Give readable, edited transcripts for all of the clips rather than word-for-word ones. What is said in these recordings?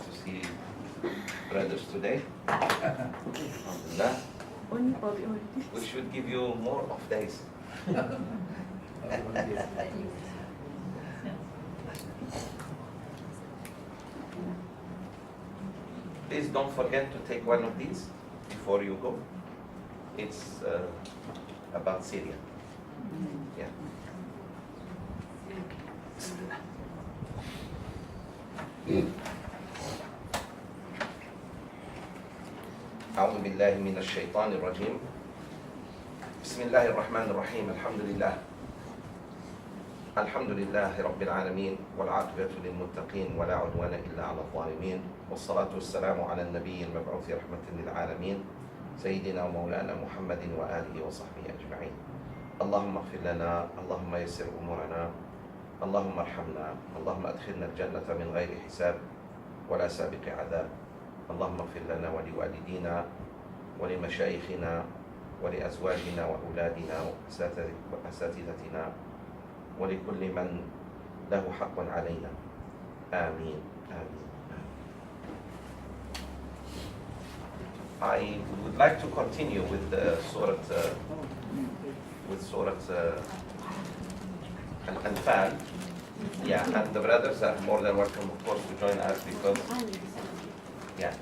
to see brothers today. Alhamdulillah. We should give you more off days. Please don't forget to take one of these before you go. It's about Syria. Yeah. أعوذ بالله من الشيطان الرجيم. بسم الله الرحمن الرحيم. الحمد لله رب العالمين والعاقبة للمتقين ولا عدوان إلا على الظالمين والصلاة والسلام على النبي المبعوث رحمة للعالمين سيدنا ومولانا محمد وآله وصحبه أجمعين. اللهم اغفر لنا، اللهم يسر أمورنا، اللهم ارحمنا، اللهم أدخلنا الجنة من غير حساب ولا سابق عذاب. اللهم اغفر لنا ولوالدينا ولمشايخنا ولأزواجنا وأولادنا وأساتذتنا ولكل من له حق علينا. آمين آمين. I would like to continue with Surah anAnfal. Yeah, and the brothers are more than welcome, of course, to join us because, yeah,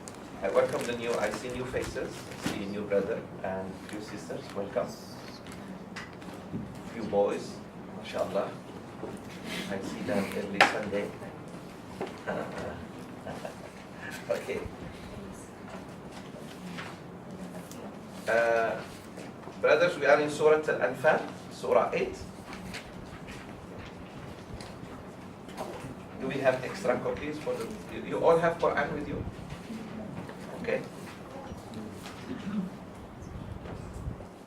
I welcome I see new faces, I see a new brother and few sisters, welcome. Few boys, mashallah. I see them every Sunday. Okay. Brothers, we are in Surah anAnfal, Surah 8. Do we have extra copies for the... You all have Quran with you? Okay.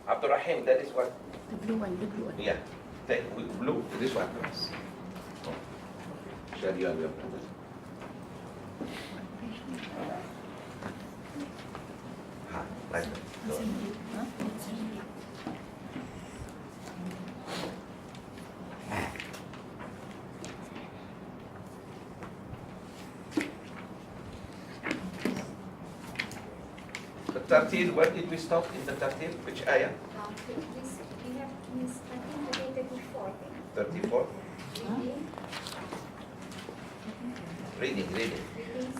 Abdul Rahim, that is what? The blue one. Yeah. Take blue, this one. Share you and your brother. Like that. The tartil, where did we stop in the tartil? Which ayah? We have 34. 34? Reading. Reading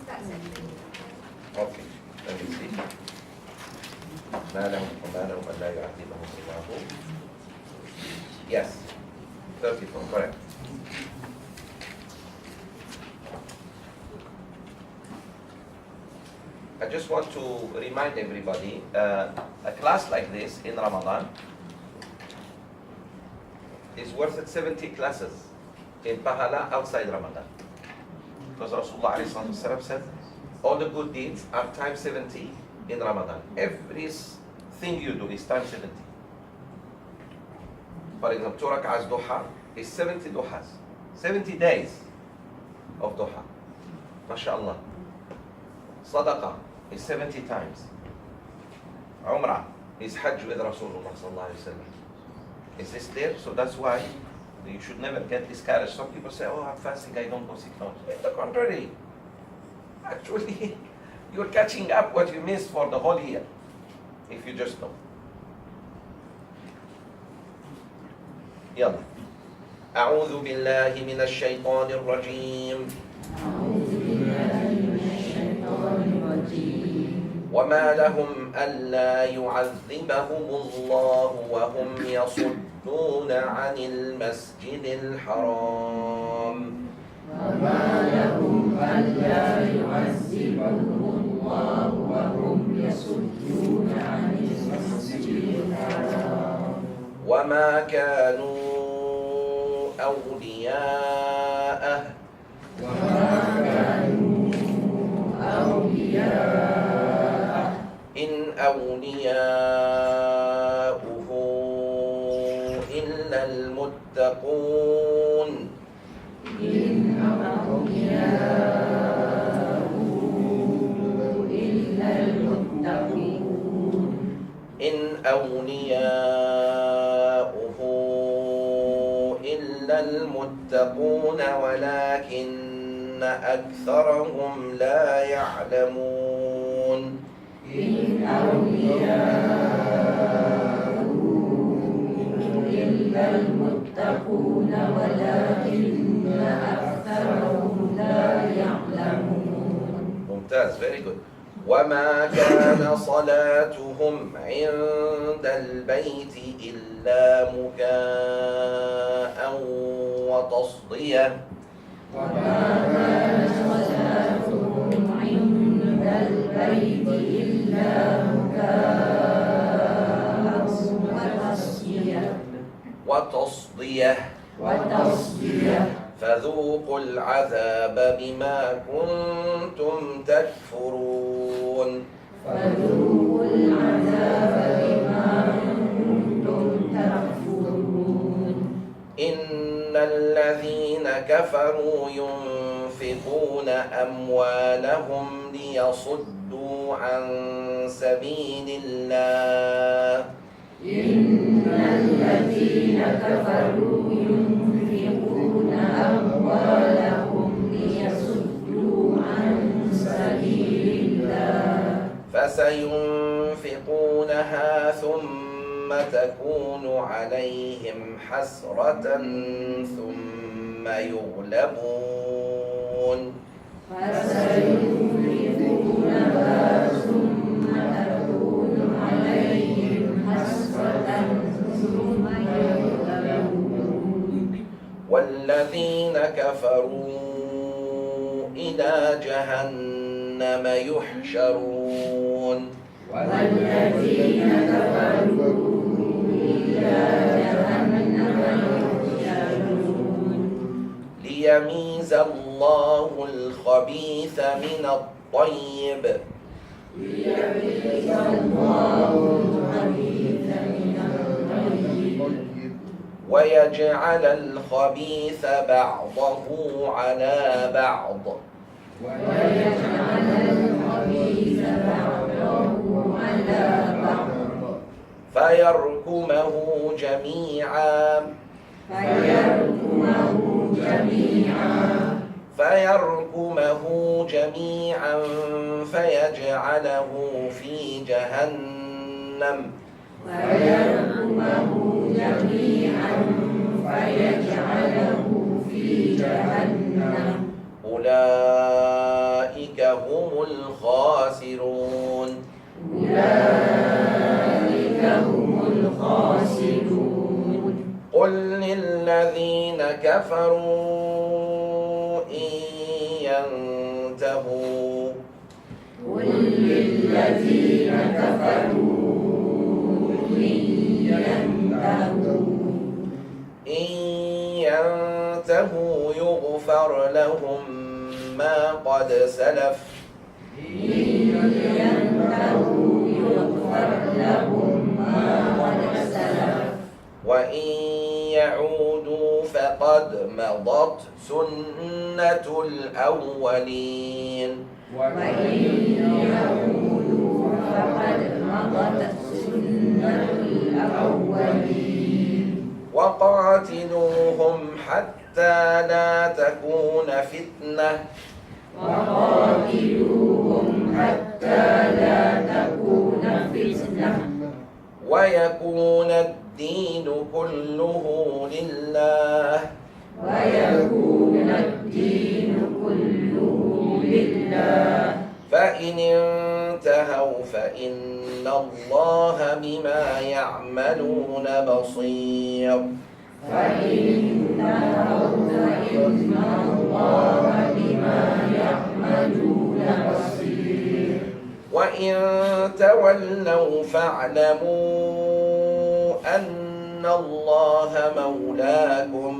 starts at 3. Okay, let me see. ما لهم ألا يعذبهم الله. Yes, 34, correct. I just want to remind everybody, a class like this in Ramadan is worth 70 classes in Pahala outside Ramadan. Because Rasulullah ﷺ said, all the good deeds are times 70 in Ramadan. Everything you do is times 70. For example, 2 rak'ahs duha is 70 duhas. 70 days of duha. MashaAllah. Sadaqah is 70 times. Umrah is Hajj with Rasulullah sallallahu alaihi wasallam. Is this clear? So that's why you should never get discouraged. Some people say, oh, I'm fasting, I don't go sick. No, on the contrary. Actually, you're catching up what you missed for the whole year, if you just know. يلا. أعوذ بالله من الشيطان الرجيم. وما لهم ألا يعذبهم الله وهم يصدون عن المسجد الحرام. وما لهم ألا يعذبهم الله وهم يصدون عن المسجد الحرام. وما كانوا أولياءه. إن أولياؤه إلا المتقون. إن أولياؤه إلا المتقون. إن أولياؤه إلا المتقون ولكن أكثرهم لا يعلمون إن أولياءه إلا المتقون ولكن أكثرهم لا يعلمون. ممتاز, very good. وما كان صلاتهم عند البيت إلا مكاء وتصدية. وما كان صلاتهم عند البيت إلا مكاء وتصدية فذوقوا العذاب بما كنتم تكفرون. فذوقوا العذاب بما كنتم تكفرون. إن الذين كفروا ينفقون أموالهم ليصدوا عن سبيل الله. إن الذين كفروا ينفقون أموالهم ليصدوا عن سبيل الله فسينفقونها ثم تكون عليهم حسرة ثم يغلبون. فسينفقونها ثم تكون عليهم حسرة ثم يغلبون. والذين كفروا إلى جهنم يحشرون. والذين كفروا إلى جهنم يحشرون. ليميز الله الخبيث من الطيب. ليميز الله الخبيث من الطيب. ويجعل الخبيث بعضه على بعض. ويجعل الخبيث بعضه على بعض. فيركمه جميعا. فيجعله في جهنم. أولئك هم الخاسرون. قل للذين كفروا إن ينتهوا يغفر لهم ما قد سلف. وإن يعودوا فقد مضت سنة الأولين. وقاتلوهم حتى لا تكون فتنة. ويكون الدين كله لله. فإن انتهوا فإن الله بما يعملون بصير. وإن تولوا فاعلموا أن الله مولاكم.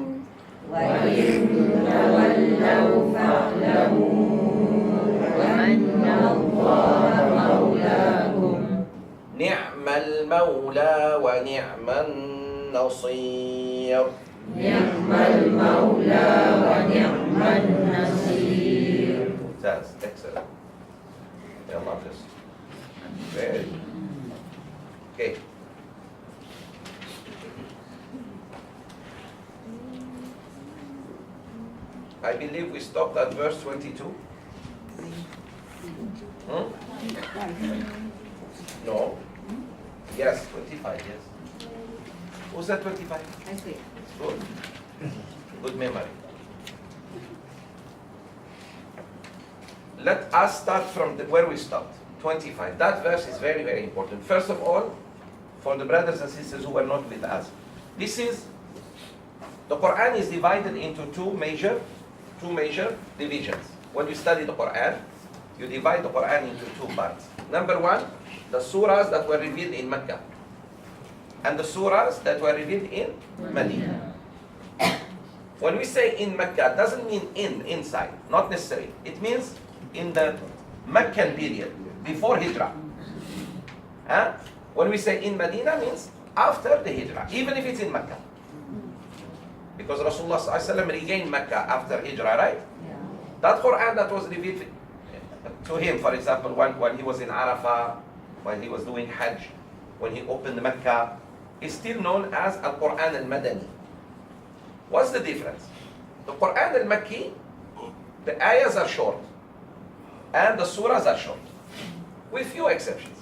نعم المولى ونعم النصير. ممتاز, excellent. I love this. Very good. Okay. I believe we stopped at verse 22. Hmm? No. Yes, 25, yes. Who said 25? I see. Good. Good memory. Let us start from where we stopped. 25. That verse is very, very important. First of all, for the brothers and sisters who were not with us, the Quran is divided into two major divisions. When you study the Quran, you divide the Quran into two parts. Number one, the surahs that were revealed in Mecca, and the surahs that were revealed in Medina. When we say in Mecca, it doesn't mean inside, not necessarily. It means in the Meccan period, before Hijrah. When we say in Medina, means after the Hijrah, even if it's in Mecca. Because Rasulullah ﷺ regained Mecca after Hijrah, right? Yeah. That Quran that was revealed to him, for example, when he was in Arafah, when he was doing Hajj, when he opened Mecca, is still known as Al-Quran al-Madani. What's the difference? The Quran al-Makki, the ayahs are short, and the surahs are short, with few exceptions.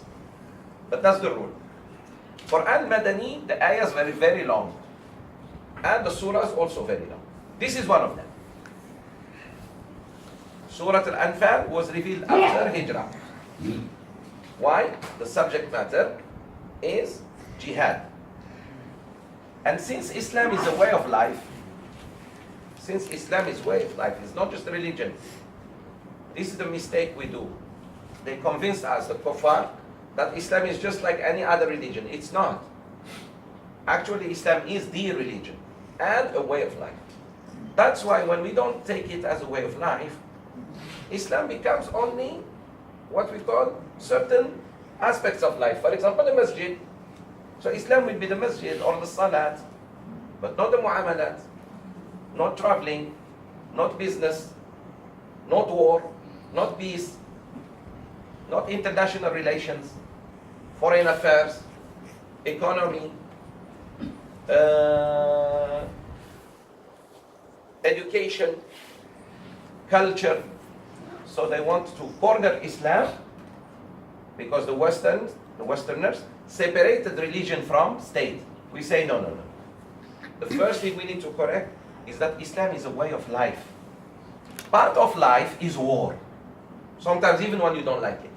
But that's the rule. Quran al-Madani, the ayahs very, very long, and the surahs also very long. This is one of them. Surah Al-Anfal was revealed after Hijrah. Why? The subject matter is jihad. And since Islam is a way of life, it's not just a religion. This is the mistake we do. They convinced us, the kuffar, that Islam is just like any other religion. It's not. Actually, Islam is the religion and a way of life. That's why when we don't take it as a way of life, Islam becomes only what we call certain aspects of life. For example, the masjid. So Islam will be the masjid or the salat, but not the muamalat, not traveling, not business, not war, not peace, not international relations, foreign affairs, economy, education, culture. So they want to corner Islam because the Westerners separated religion from state. We say no. The first thing we need to correct is that Islam is a way of life. Part of life is war. Sometimes even when you don't like it.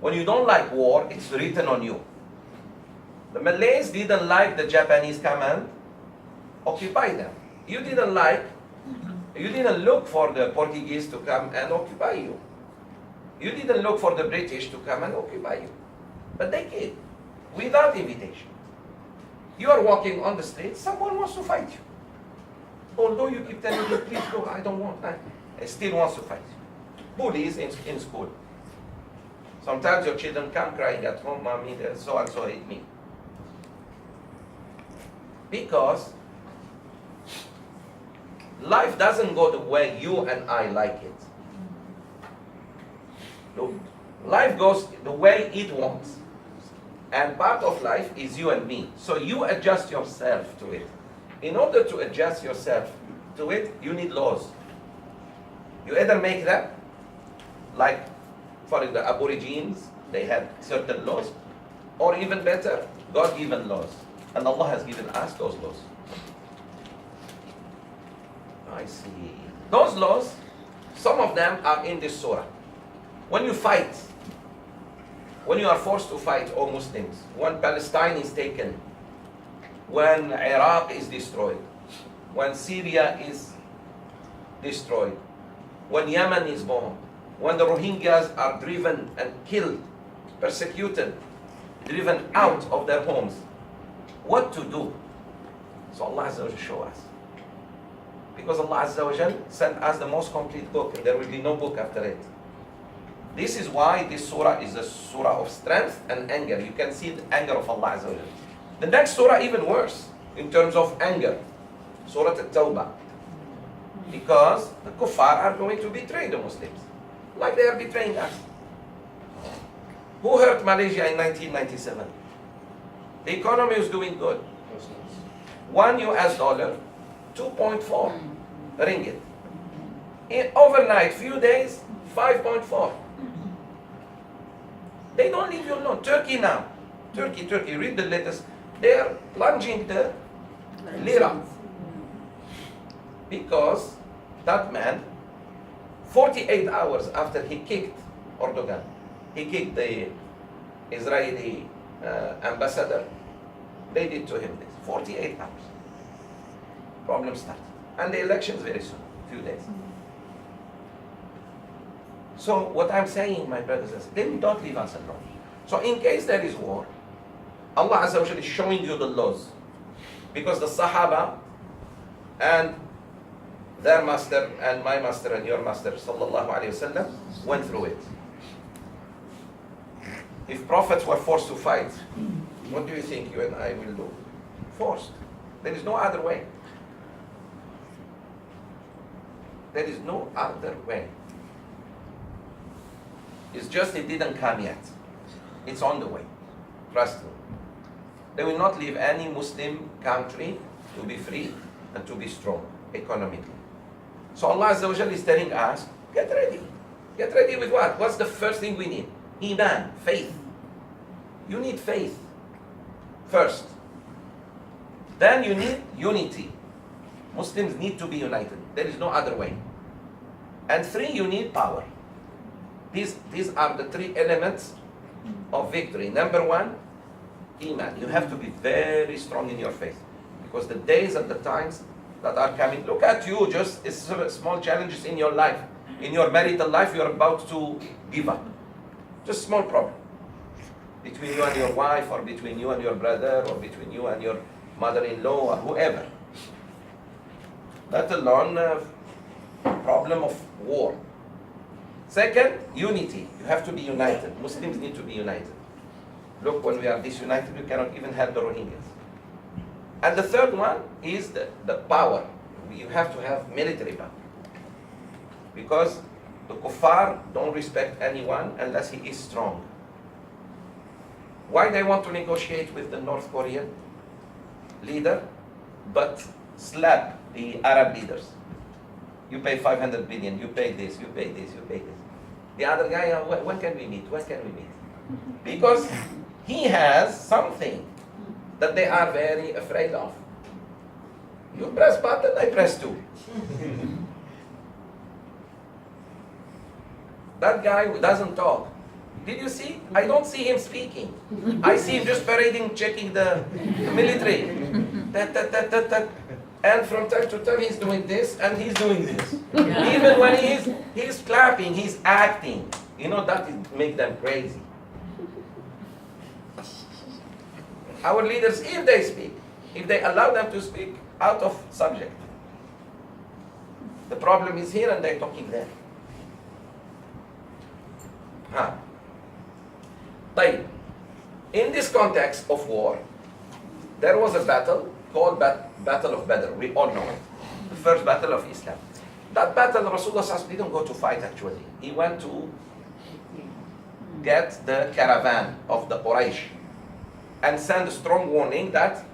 When you don't like war, it's written on you. The Malays didn't like the Japanese come and occupy them. You didn't look for the Portuguese to come and occupy you. You didn't look for the British to come and occupy you. But they came, without invitation. You are walking on the street, someone wants to fight you. Although you keep telling them, please go, I don't want that. He still wants to fight you. Bullies in school. Sometimes your children come crying at home, mommy, so-and-so hit me. Because life doesn't go the way you and I like it. Look, life goes the way it wants. And part of life is you and me. So you adjust yourself to it. In order to adjust yourself to it, you need laws. You either make them, like for the Aborigines, they had certain laws, or even better, God-given laws. And Allah has given us those laws. I see. Those laws, some of them are in this surah. When you fight, when you are forced to fight, all Muslims, when Palestine is taken, when Iraq is destroyed, when Syria is destroyed, when Yemen is bombed, when the Rohingyas are driven and killed, persecuted, driven out of their homes, what to do? So Allah Azza wa Jalla show us. Because Allah Azza wa Jalla sent us the most complete book, and there will be no book after it. This is why this surah is a surah of strength and anger. You can see the anger of Allah Azza wa Jalla. The next surah even worse in terms of anger. Surah At-Tawbah. Because the kuffar are going to betray the Muslims. Like they are betraying us. Who hurt Malaysia in 1997? The economy is doing good. $1 US, 2.4 ringgit. In overnight, few days, 5.4. They don't leave you alone. Turkey now. Turkey, read the latest. They are plunging the lira. Because that man, 48 hours after he kicked Erdogan, he kicked the Israeli ambassador, they did to him this. 48 hours. Problem started. And the elections very soon, few days. So what I'm saying, my brothers and sisters, then don't leave us alone. So in case there is war, Allah Azza wa Jalla is showing you the laws. Because the Sahaba and their master and my master and your master sallallahu alayhi wasallam went through it. If prophets were forced to fight, what do you think you and I will do? Forced. There is no other way. There is no other way. It's just it didn't come yet. It's on the way. Trust me. They will not leave any Muslim country to be free and to be strong economically. So Allah Azza wa Jalla is telling us, get ready. Get ready with what? What's the first thing we need? Iman, faith. You need faith first. Then you need unity. Muslims need to be united. There is no other way. And 3, you need power. These are the 3 elements of victory. Number 1, Iman. You have to be very strong in your faith. Because the days and the times that are coming, look at you, just small challenges in your life. In your marital life, you're about to give up. Just small problem. Between you and your wife, or between you and your brother, or between you and your mother-in-law, or whoever. Let alone problem of war. Second, unity. You have to be united. Muslims need to be united. Look, when we are disunited, we cannot even help the Rohingyas. And the third one is the power. You have to have military power. Because the kuffar don't respect anyone unless he is strong. Why they want to negotiate with the North Korean leader, but slap the Arab leaders? You pay 500 billion, you pay this, you pay this, you pay this. The other guy, when can we meet? When can we meet? Because he has something that they are very afraid of. You press button, I press 2. That guy who doesn't talk, did you see? I don't see him speaking. I see him just parading, checking the military. And from time to time he's doing this and he's doing this. Even when he's clapping, he's acting. You know, that makes them crazy. Our leaders, if they speak, if they allow them to speak, out of subject. The problem is here and they're talking there. But in this context of war, there was a battle called Battle of Badr. We all know it. The first battle of Islam. That battle, Rasulullah didn't go to fight actually. He went to get the caravan of the Quraysh and send a strong warning that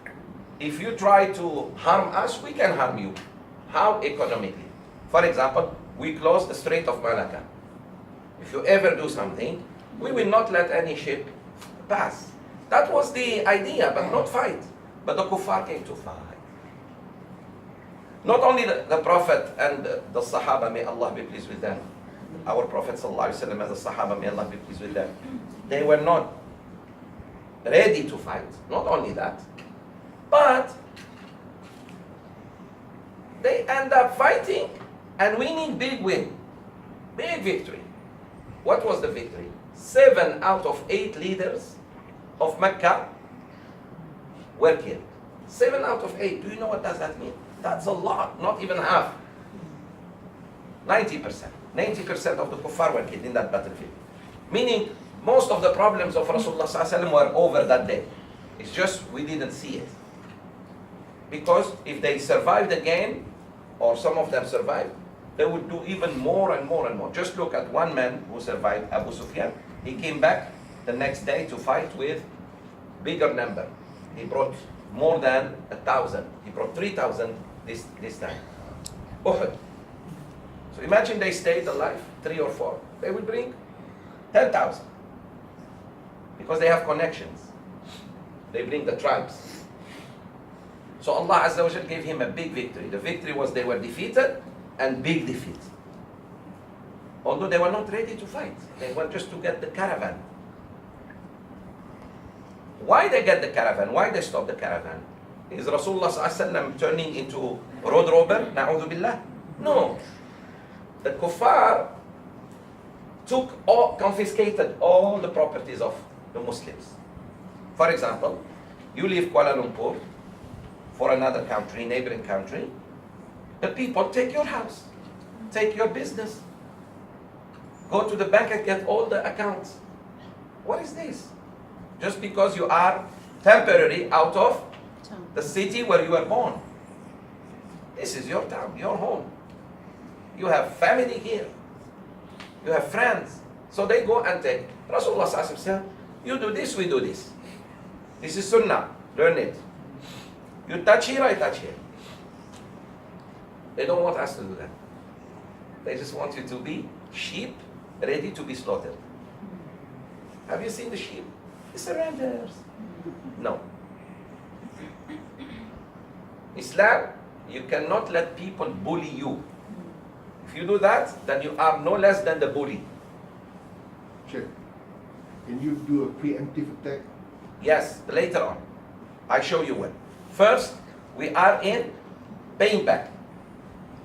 if you try to harm us, we can harm you. How? Economically. For example, we close the Strait of Malacca. If you ever do something, we will not let any ship pass. That was the idea, but not fight. But the kuffar came to fight. Not only the Prophet and the Sahaba, may Allah be pleased with them. Our Prophet ﷺ and the Sahaba, may Allah be pleased with them. They were not ready to fight. Not only that, but they end up fighting and winning big win. Big victory. What was the victory? 7 out of 8 leaders of Mecca were killed. 7 out of 8. Do you know what does that mean? That's a lot, not even half. 90%. 90% of the kuffar were killed in that battlefield. Meaning, most of the problems of Rasulullah ﷺ were over that day. It's just we didn't see it. Because if they survived the game, or some of them survived, they would do even more and more and more. Just look at one man who survived, Abu Sufyan. He came back the next day to fight with bigger number. He brought more than 1,000. He brought 3,000 this time. Uhud. So imagine they stayed alive, 3 or 4. They would bring 10,000. Because they have connections. They bring the tribes. So Allah Azza wa Jal gave him a big victory. The victory was they were defeated, and big defeat. Although they were not ready to fight. They were just to get the caravan. Why they get the caravan? Why they stop the caravan? Is Rasulullah ﷺ turning into road robber? Na'udhu billah? No. The kuffar confiscated all the properties of the Muslims. For example, you leave Kuala Lumpur for another country, neighboring country, the people take your house, take your business, go to the bank and get all the accounts. What is this? Just because you are temporarily out of the city where you were born. This is your town, your home. You have family here. You have friends. So they go and take. Rasulullah said, you do this, we do this. This is sunnah. Learn it. You touch here, I touch here. They don't want us to do that. They just want you to be sheep ready to be slaughtered. Have you seen the sheep? It surrenders. No. Islam, you cannot let people bully you. If you do that, then you are no less than the bully. Check. Can you do a preemptive attack? Yes, later on. I show you when. First, we are in paying back.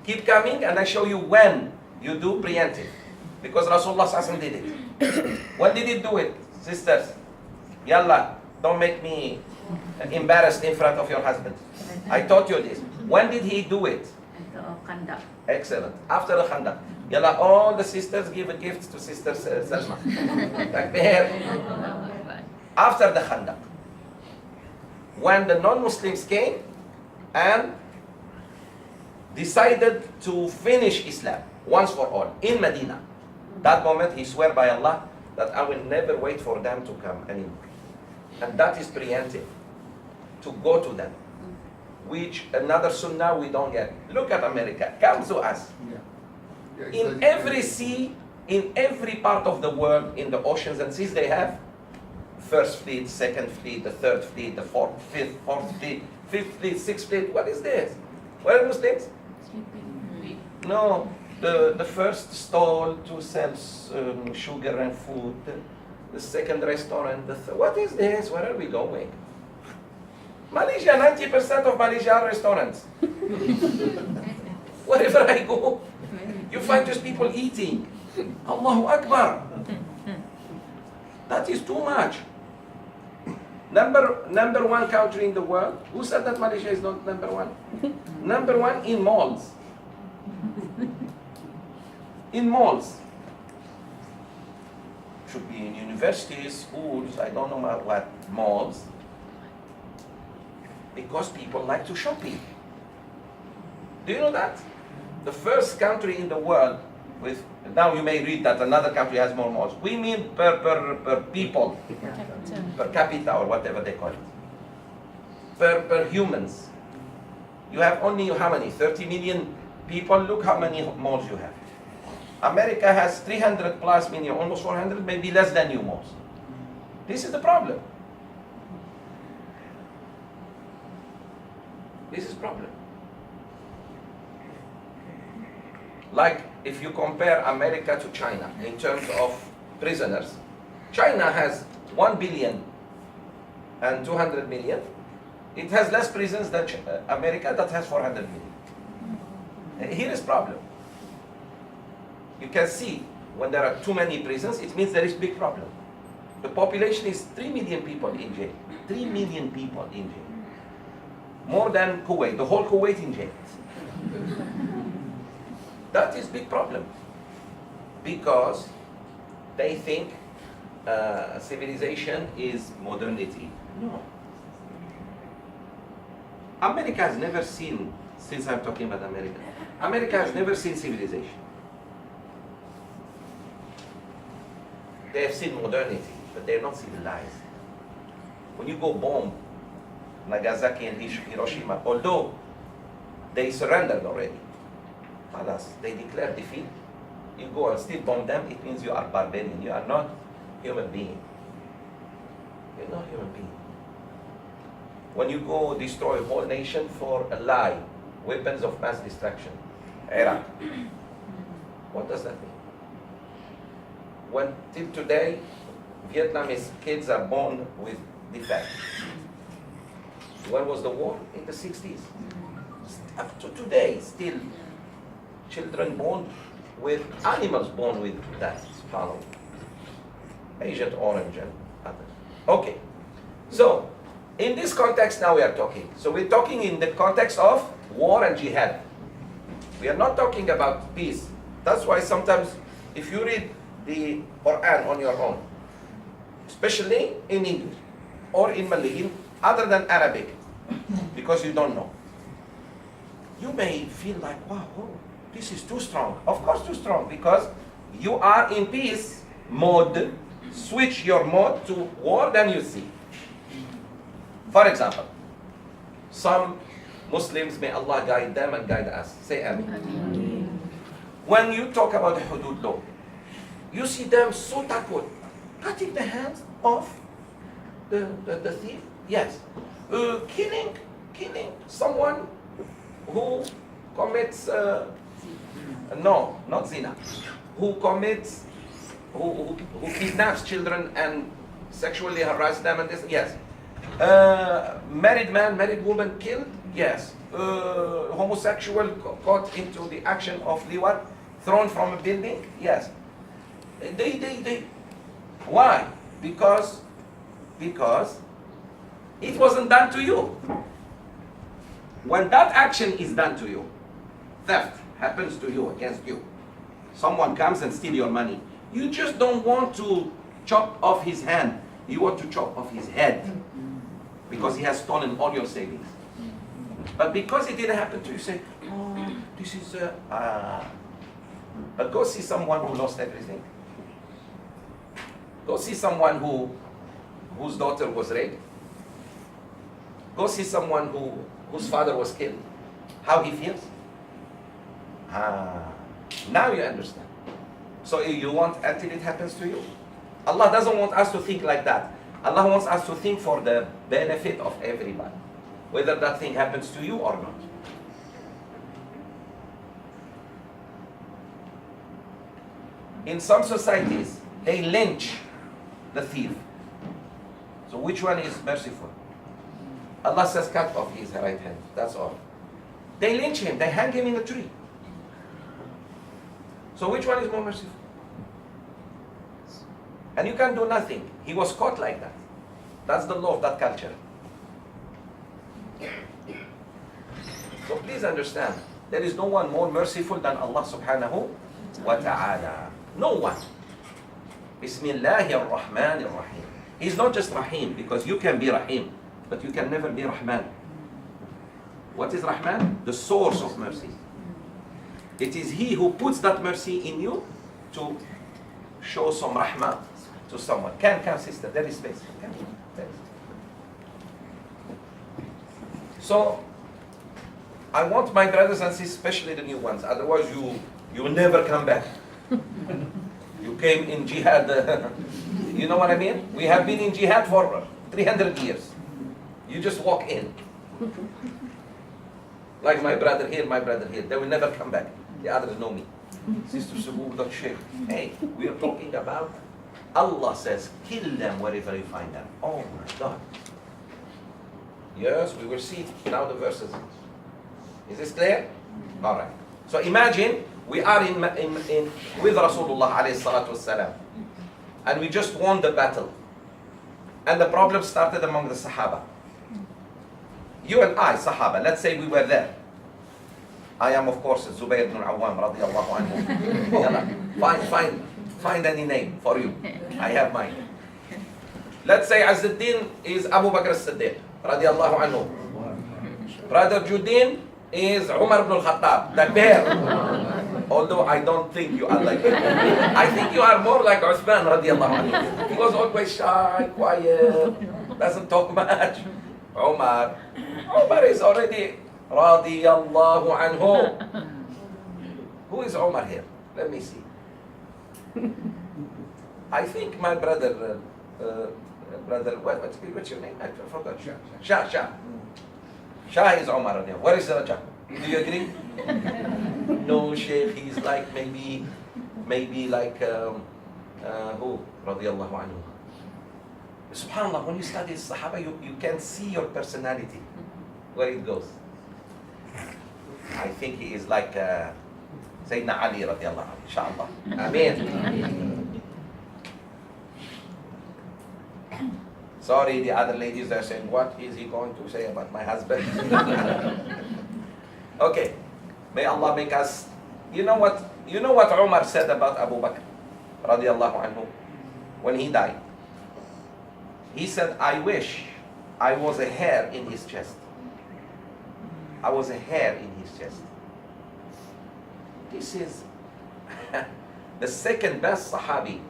Keep coming and I show you when you do preemptive. Because Rasulullah ﷺ did it. When did he do it? Sisters, yalla, don't make me embarrassed in front of your husband. I taught you this. When did he do it? Excellent. After the Khandaq. Yalla, all the sisters give a gift to Sister Salma. Takbir. After the Khandaq. When the non-Muslims came and decided to finish Islam once for all in Medina. That moment he swore by Allah that I will never wait for them to come anymore. And that is preemptive. To go to them. Which another sunnah we don't get. Look at America. Come to us. Yeah, In every sea, in every part of the world, in the oceans and seas, they have first fleet, second fleet, the third fleet, the fourth fleet, fifth fleet, sixth fleet. What is this? Where are Muslims? No. The first stall to sell sugar and food, the second restaurant, what is this? Where are we going? Malaysia, 90% of Malaysia are restaurants. Wherever I go, you find just people eating. Allahu Akbar. That is too much. Number one country in the world. Who said that Malaysia is not number one? Number one in malls. In malls. Should be in universities, schools, I don't know what malls. Because people like to shopping. Do you know that? The first country in the world with, now you may read that another country has more malls. We mean per people, per capita or whatever they call it. Per humans. You have only how many? 30 million people. Look how many malls you have. America has 300 plus million, almost 400, maybe less than you malls. This is the problem. This is problem. Like if you compare America to China in terms of prisoners, China has 1 billion and 200 million. It has less prisons than America that has 400 million. Here is problem. You can see when there are too many prisons, it means there is big problem. The population is 3 million people in jail. 3 million people in jail. More than Kuwait, the whole Kuwait in jail. That is big problem. Because they think civilization is modernity. No. America has never seen, since I'm talking about America, America has never seen civilization. They have seen modernity, but they're not civilized. When you go bomb Nagasaki and Hiroshima, although they surrendered already, they declared defeat, you go and still bomb them, it means you are barbarian, you are not human being. You're not a human being. When you go destroy a whole nation for a lie, weapons of mass destruction, Iraq, what does that mean? When till today, Vietnamese kids are born with defects. When was the war? In the 60s. Up to today, still children born with, animals born with that, subhanAllah. Agent Orange and others. Okay, so in this context now we are talking. So we're talking in the context of war and jihad. We are not talking about peace. That's why sometimes if you read the Quran on your own, especially in English or in Malay, other than Arabic, because you don't know, you may feel like, wow, this is too strong. Of course too strong, because you are in peace mode. Switch your mode to war, then you see. For example, some Muslims, may Allah guide them and guide us. Say Amin. When you talk about the hudud law, you see them so takut, cutting the hands of the thief. Yes. Killing someone who commits, no, not zina, who commits, who kidnaps children and sexually harass them and this, yes. Married man, married woman killed, yes. Homosexual caught into the action of liwat, thrown from a building, yes. They. Why? Because it wasn't done to you. When that action is done to you, theft happens to you, against you. Someone comes and steals your money. You just don't want to chop off his hand. You want to chop off his head because he has stolen all your savings. But because it didn't happen to you, say, oh, this is But go see someone who lost everything. Go see someone whose daughter was raped. Go see someone whose father was killed. How he feels. Now you understand. So you want until it happens to you. Allah doesn't want us to think like that. Allah wants us to think for the benefit of everybody, whether that thing happens to you or not. In some societies, they lynch the thief. So which one is merciful? Allah says cut off his right hand. That's all. They lynch him. They hang him in a tree. So which one is more merciful? And you can do nothing. He was caught like that. That's the law of that culture. So please understand, there is no one more merciful than Allah subhanahu wa ta'ala. No one. Bismillahir Rahmanir Rahim. He's not just Rahim, because you can be Rahim, but you can never be Rahman. What is Rahman? The source of mercy. It is He who puts that mercy in you to show some Rahmah to someone. Come, sister, there is space. Come, there is. So, I want my brothers and sisters, especially the new ones, otherwise you will never come back. You came in jihad, you know what I mean? We have been in jihad for 300 years. You just walk in. Like my brother here, they will never come back. The others know me. Sister Zoubir, Sheikh, hey, we are talking about, Allah says, kill them wherever you find them. Oh my God. Yes, we will see now the verses. Is this clear? All right. So imagine we are in with Rasulullah alayhi salatu wassalam, and we just won the battle, and the problem started among the Sahaba. You and I, Sahaba, let's say we were there. I am, of course, Zubayr ibn Awam radiyallahu anhu. Find any name for you. I have mine. Let's say Azzuddin is Abu Bakr as-Siddiq radiyallahu anhu. Brother Judin is Umar ibn al-Khattab, the bear. Although I don't think you are like him. I think you are more like Uthman radiyallahu anhu. He was always shy, quiet, doesn't talk much. Umar is already radiyallahu anhu. Who is Umar here? Let me see. I think my brother brother, what's your name? I forgot. Shah. Shah. Shah is Umar. Where is Raja? Do you agree? No, Sheikh, he's like maybe like who? Radiallahu anhu. Subhanallah, when you study Sahaba, you can see your personality, where it goes. I think he is like Sayyidina Ali radiallahu anhu, inshallah. Ameen. Sorry, the other ladies are saying, what is he going to say about my husband? Okay, may Allah make us. You know what Umar said about Abu Bakr radiallahu anhu when he died? He said, I wish I was a hair in his chest. I was a hair in his chest. This is the second best Sahabi.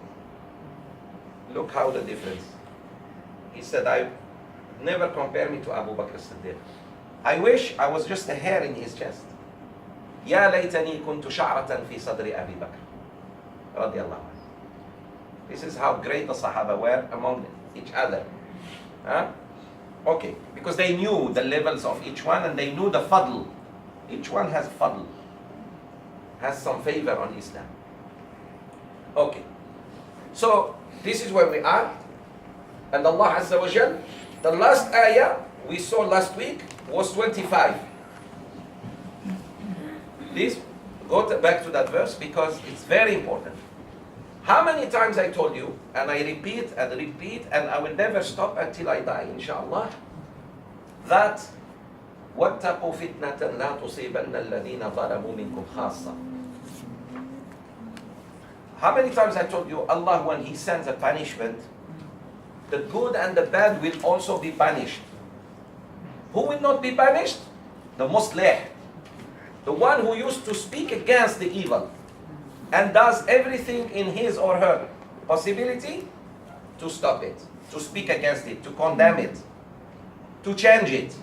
Look how the difference. He said, I never compare me to Abu Bakr as-Siddiq. I wish I was just a hair in his chest. يا ليتني كنت شعرة في صدر أبي بكر رضي الله عنه. This is how great the Sahaba were among each other. Huh? Okay, because they knew the levels of each one and they knew the fadl. Each one has fadl, has some favor on Islam. Okay, so this is where we are. And Allah Azza wa Jal, the last ayah we saw last week was 25. Please go back to that verse because it's very important. How many times I told you, and I repeat and repeat, and I will never stop until I die, inshallah, that وَاتَّقُوا فِتْنَةً لَا تُصِيبَنَّ الَّذِينَ ظَلَمُوا مِنْكُمْ خَاصَّةً. How many times I told you, Allah, when He sends a punishment, the good and the bad will also be punished. Who will not be punished? The muslih. The one who used to speak against the evil and does everything in his or her possibility to stop it, to speak against it, to condemn it, to change it.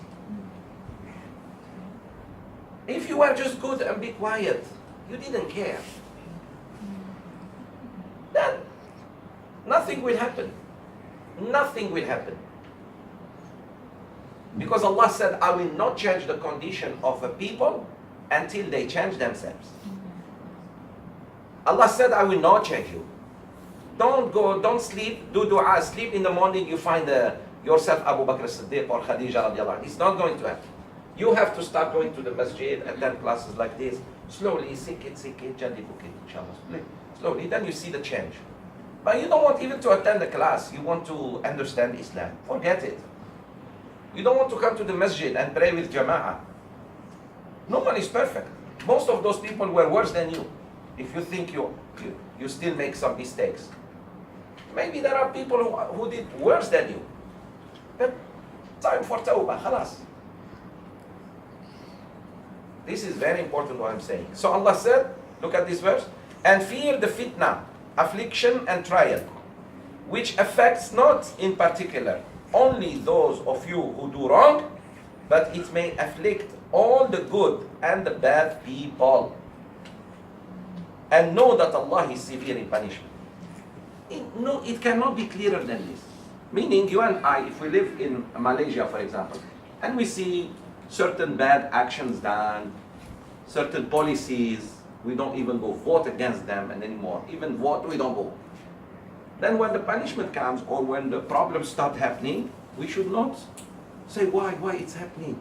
If you were just good and be quiet, you didn't care, then nothing will happen. Nothing will happen. Because Allah said, I will not change the condition of a people until they change themselves. Allah said, I will not change you. Don't sleep, do dua, sleep in the morning, you find yourself Abu Bakr as-Siddiq or Khadija radiallahu anha. It's not going to happen. You have to start going to the masjid, attend classes like this. Slowly, sikit, jadi bukit, inshallah. Slowly, then you see the change. But you don't want even to attend the class. You want to understand Islam. Forget it. You don't want to come to the masjid and pray with jama'ah. No one is perfect. Most of those people were worse than you. If you think you still make some mistakes. Maybe there are people who did worse than you. But time for tawbah, khalas. This is very important what I'm saying. So Allah said, look at this verse, and fear the fitna, affliction and trial, which affects not in particular only those of you who do wrong, but it may afflict all the good and the bad people. And know that Allah is severe in punishment. It cannot be clearer than this. Meaning you and I, if we live in Malaysia, for example, and we see certain bad actions done, certain policies, we don't even go vote against them anymore. Even vote, we don't go. Then when the punishment comes or when the problems start happening, we should not say why it's happening.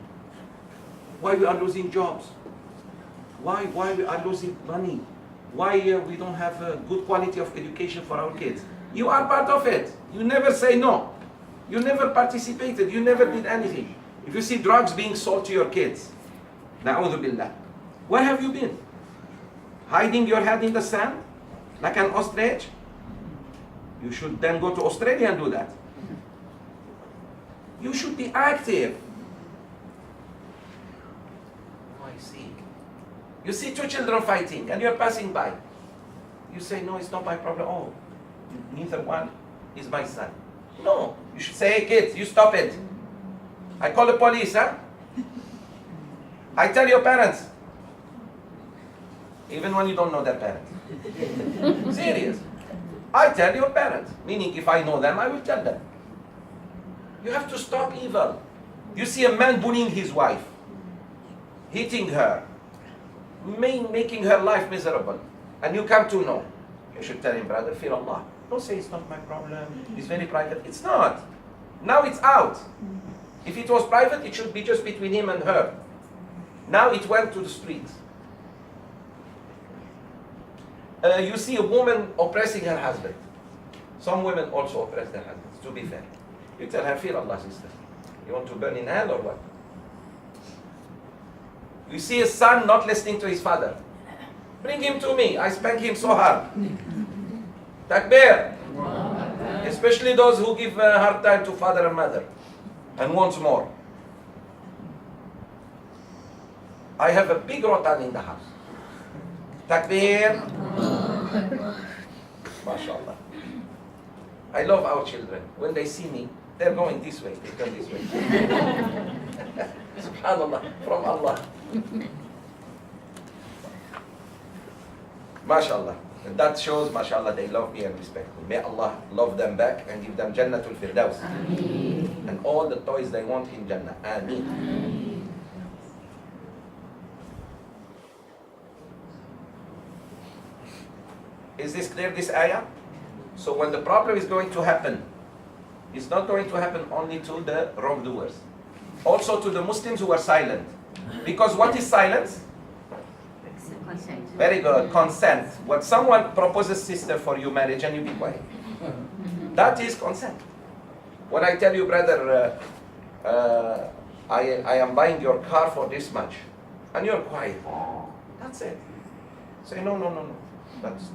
Why we are losing jobs. Why we are losing money. Why we don't have a good quality of education for our kids. You are part of it. You never say no. You never participated. You never did anything. If you see drugs being sold to your kids, na'udhu billah, where have you been? Hiding your head in the sand like an ostrich? You should then go to Australia and do that. You should be active. Oh, I see. You see two children fighting and you're passing by. You say, no, it's not my problem. Oh, neither one is my son. No, you should say, hey kids, you stop it. I call the police, huh? I tell your parents. Even when you don't know their parents. Serious. I tell your parents. Meaning if I know them, I will tell them. You have to stop evil. You see a man bullying his wife, hitting her, making her life miserable, and you come to know. You should tell him, brother, fear Allah. Don't say it's not my problem. It's very private. It's not. Now it's out. If it was private, it should be just between him and her. Now it went to the streets. You see a woman oppressing her husband. Some women also oppress their husbands, to be fair. You tell her, fear Allah, sister. You want to burn in hell or what? You see a son not listening to his father. Bring him to me. I spank him so hard. Takbir. Especially those who give a hard time to father and mother and wants more. I have a big rotan in the house. Takbir. MashaAllah. I love our children. When they see me, they're going this way. They come this way. SubhanAllah. From Allah. MashaAllah. And that shows, MashaAllah, they love me and respect me. May Allah love them back and give them Jannatul Firdaus. Ameen. And all the toys they want in Jannah. Ameen. Ameen. Is this clear, this ayah? So when the problem is going to happen, it's not going to happen only to the wrongdoers. Also to the Muslims who are silent. Because what is silence? Consent. Very good. Consent. When someone proposes sister for you marriage and you be quiet, that is consent. When I tell you, brother, I am buying your car for this much, and you're quiet, that's it. Say no, that's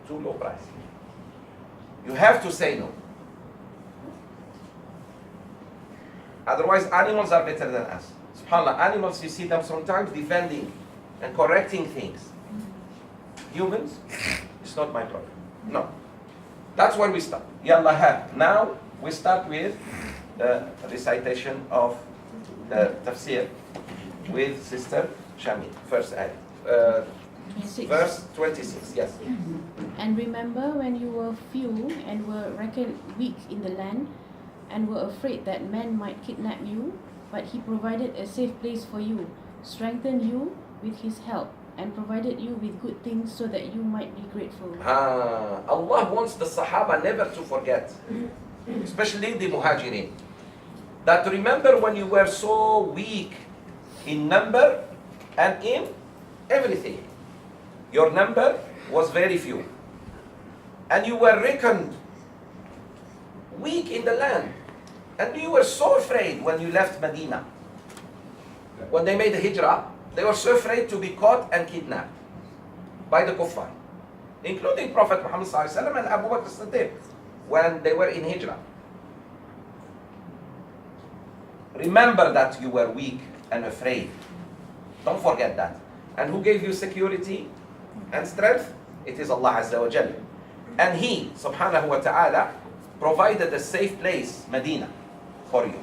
too low price. You have to say no. Otherwise, animals are better than us. SubhanAllah, animals, you see them sometimes defending and correcting things. Humans, it's not my problem. No. That's where we stop. Yallah. Now we start with the recitation of the tafsir with Sister Shami. First ayah. Verse 26, yes. And remember when you were few and were reckoned weak in the land and were afraid that men might kidnap you, but he provided a safe place for you, strengthened you with his help, and provided you with good things so that you might be grateful. Allah wants the Sahaba never to forget, especially the Muhajirin, that remember when you were so weak in number and in everything. Your number was very few. And you were reckoned weak in the land. And you were so afraid when you left Medina. When they made the hijrah, they were so afraid to be caught and kidnapped by the kuffar, including Prophet Muhammad ﷺ and Abu Bakr as-Siddiq when they were in hijrah. Remember that you were weak and afraid. Don't forget that. And who gave you security and strength? It is Allah Azza wa Jalla. And He, subhanahu wa ta'ala, provided a safe place, Medina, for you.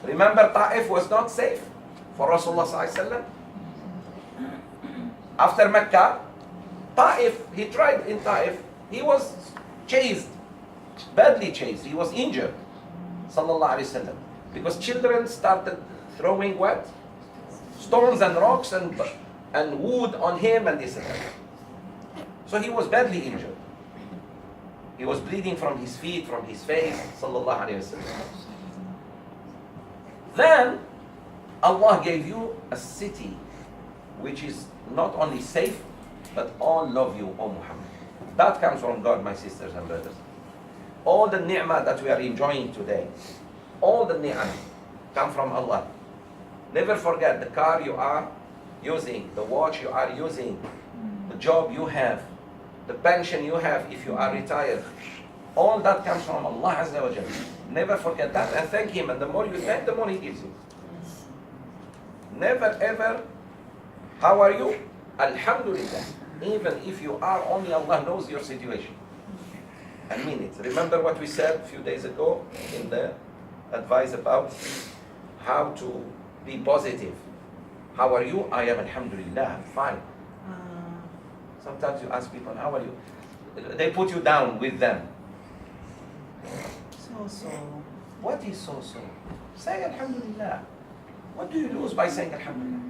Remember, Ta'if was not safe for Rasulullah sallallahu alaihi wasallam. After Mecca, Ta'if, he tried in Ta'if, he was chased, badly chased, he was injured, sallallahu alaihi wasallam, because children started throwing what? Stones and rocks and wood on him and this and that. So he was badly injured. He was bleeding from his feet, from his face, sallallahu alaihi wasallam. Then Allah gave you a city which is not only safe, but all love you, O Muhammad. That comes from God, my sisters and brothers. All the ni'mah that we are enjoying today, all the ni'mah come from Allah. Never forget the car you are using, the watch you are using, the job you have, the pension you have if you are retired. All that comes from Allah Azza wa Jalla. Never forget that and thank Him. And the more you thank, the more He gives you. Never ever, how are you? Alhamdulillah. Even if you are, only Allah knows your situation. I mean it. Remember what we said a few days ago in the advice about how to be positive. How are you? I am alhamdulillah, fine. Sometimes you ask people, how are you? They put you down with them. So so-so. What is so-so? Say Alhamdulillah. What do you lose by saying Alhamdulillah?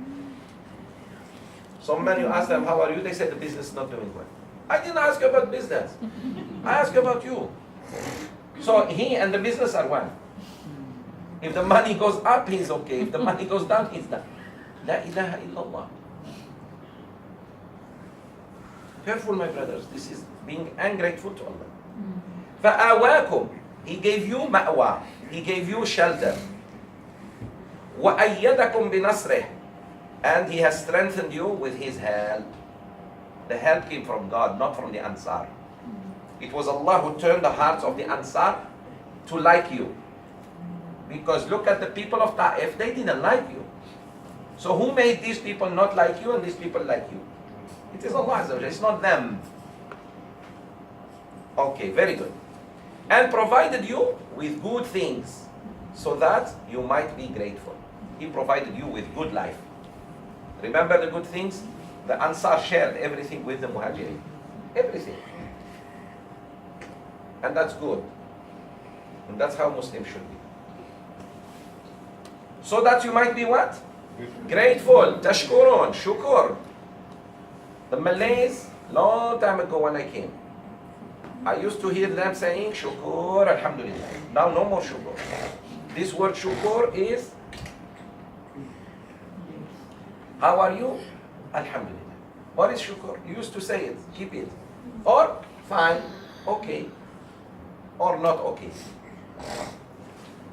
Some men, you ask them, how are you? They say the business is not doing well. I didn't ask you about business. I asked you about you. So he and the business are one. If the money goes up, he's okay. If the money goes down, he's down. La ilaha illallah. Careful, my brothers. This is being ungrateful to Allah. فَآوَاكُمْ. He gave you ma'wa. He gave you shelter. وَأَيَّدَكُمْ بِنَصْرِهِ. And He has strengthened you with His help. The help came from God, not from the Ansar. It was Allah who turned the hearts of the Ansar to like you. Because look at the people of Ta'if, they didn't like you. So who made these people not like you and these people like you? It is Allah Azza wa Jalla, it's not them. Okay, very good. And provided you with good things so that you might be grateful. He provided you with good life. Remember the good things? The Ansar shared everything with the Muhajirin. Everything. And that's good. And that's how Muslims should be. So that you might be what? Grateful. Tashkurun. Shukur. The Malays, long time ago when I came, I used to hear them saying Shukur, Alhamdulillah. Now no more Shukur. This word Shukur is, how are you? Alhamdulillah. What is Shukur? You used to say it. Keep it. Or fine, okay. Or not okay.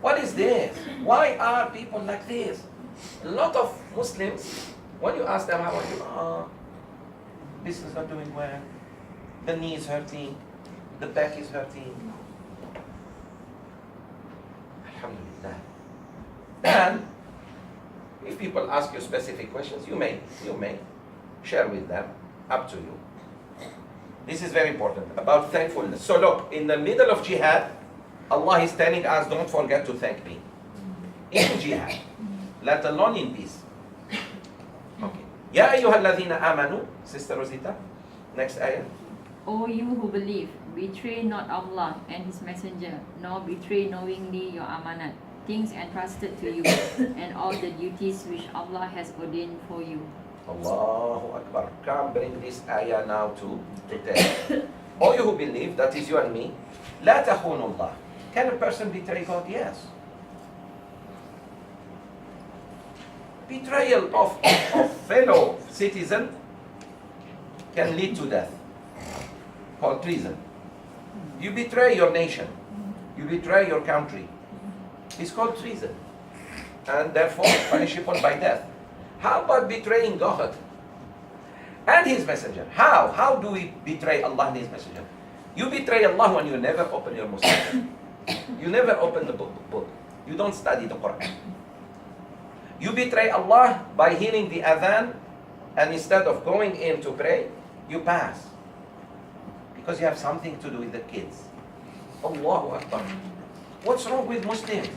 What is this? Why are people like this? A lot of Muslims, when you ask them how are you, this is not doing well, the knee is hurting, the back is hurting. Alhamdulillah. Then, if people ask you specific questions, you may share with them, up to you. This is very important, about thankfulness. So look, in the middle of jihad, Allah is telling us, don't forget to thank me. In jihad, let alone in peace. Okay. Ya ayyuhalladhina amanu, Sister Rosita, next ayah. O you who believe, betray not Allah and His Messenger, nor betray knowingly your amanat, things entrusted to you, and all the duties which Allah has ordained for you. Allahu Akbar. Come bring this ayah now to tell. All you who believe, that is you and me, لا تخونوا الله. Can a person betray God? Yes. Betrayal of fellow citizen can lead to death, called treason. You betray your nation, you betray your country, it's called treason, and therefore punishable by death. How about betraying God and His Messenger? How do we betray Allah and His Messenger? You betray Allah when you never open your Muslim. You never open the book. You don't study the Quran. You betray Allah by hearing the adhan, and instead of going in to pray, you pass. Because you have something to do with the kids. Allahu Akbar. What's wrong with Muslims?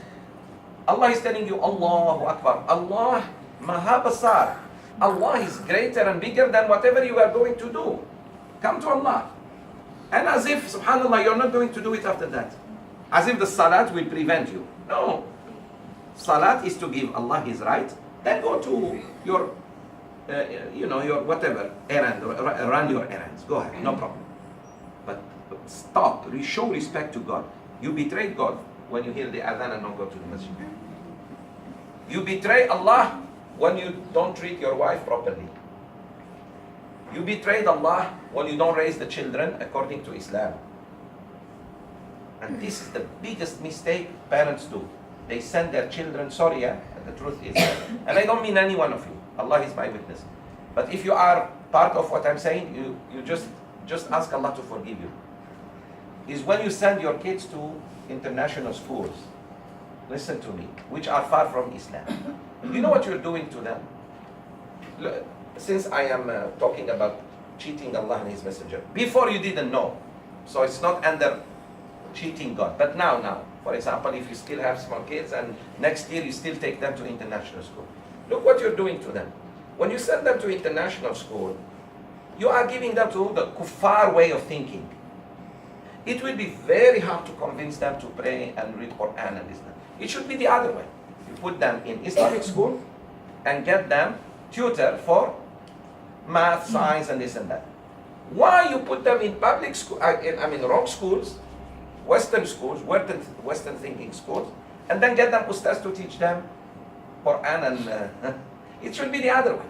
Allah is telling you, Allahu Akbar. Allah Maha Basar. Allah is greater and bigger than whatever you are going to do. Come to Allah. And as if, subhanAllah, you're not going to do it after that. As if the salat will prevent you. No. Salat is to give Allah His right. Then go to your, your whatever, errand, run your errands. Go ahead, no problem. But stop, show respect to God. You betrayed God when you hear the adhan and not go to the masjid. You betray Allah when you don't treat your wife properly. You betrayed Allah when you don't raise the children according to Islam. And this is the biggest mistake parents do. They send their children, sorry, and the truth is, and I don't mean any one of you, Allah is my witness. But if you are part of what I'm saying, you just ask Allah to forgive you. Is when you send your kids to international schools, listen to me, which are far from Islam. You know what you're doing to them? Look, since I am talking about cheating Allah and His Messenger, before you didn't know, so it's not under cheating God, but now, for example, if you still have small kids and next year you still take them to international school, look what you're doing to them. When you send them to international school, you are giving them to the kuffar way of thinking. it will be very hard to convince them to pray and read Quran and this. It should be the other way. You put them in Islamic school and get them tutor for math, science, and this and that. Why you put them in public school? Wrong schools, Western schools, Western thinking schools, and then get them ustaz to teach them Quran and it should be the other way.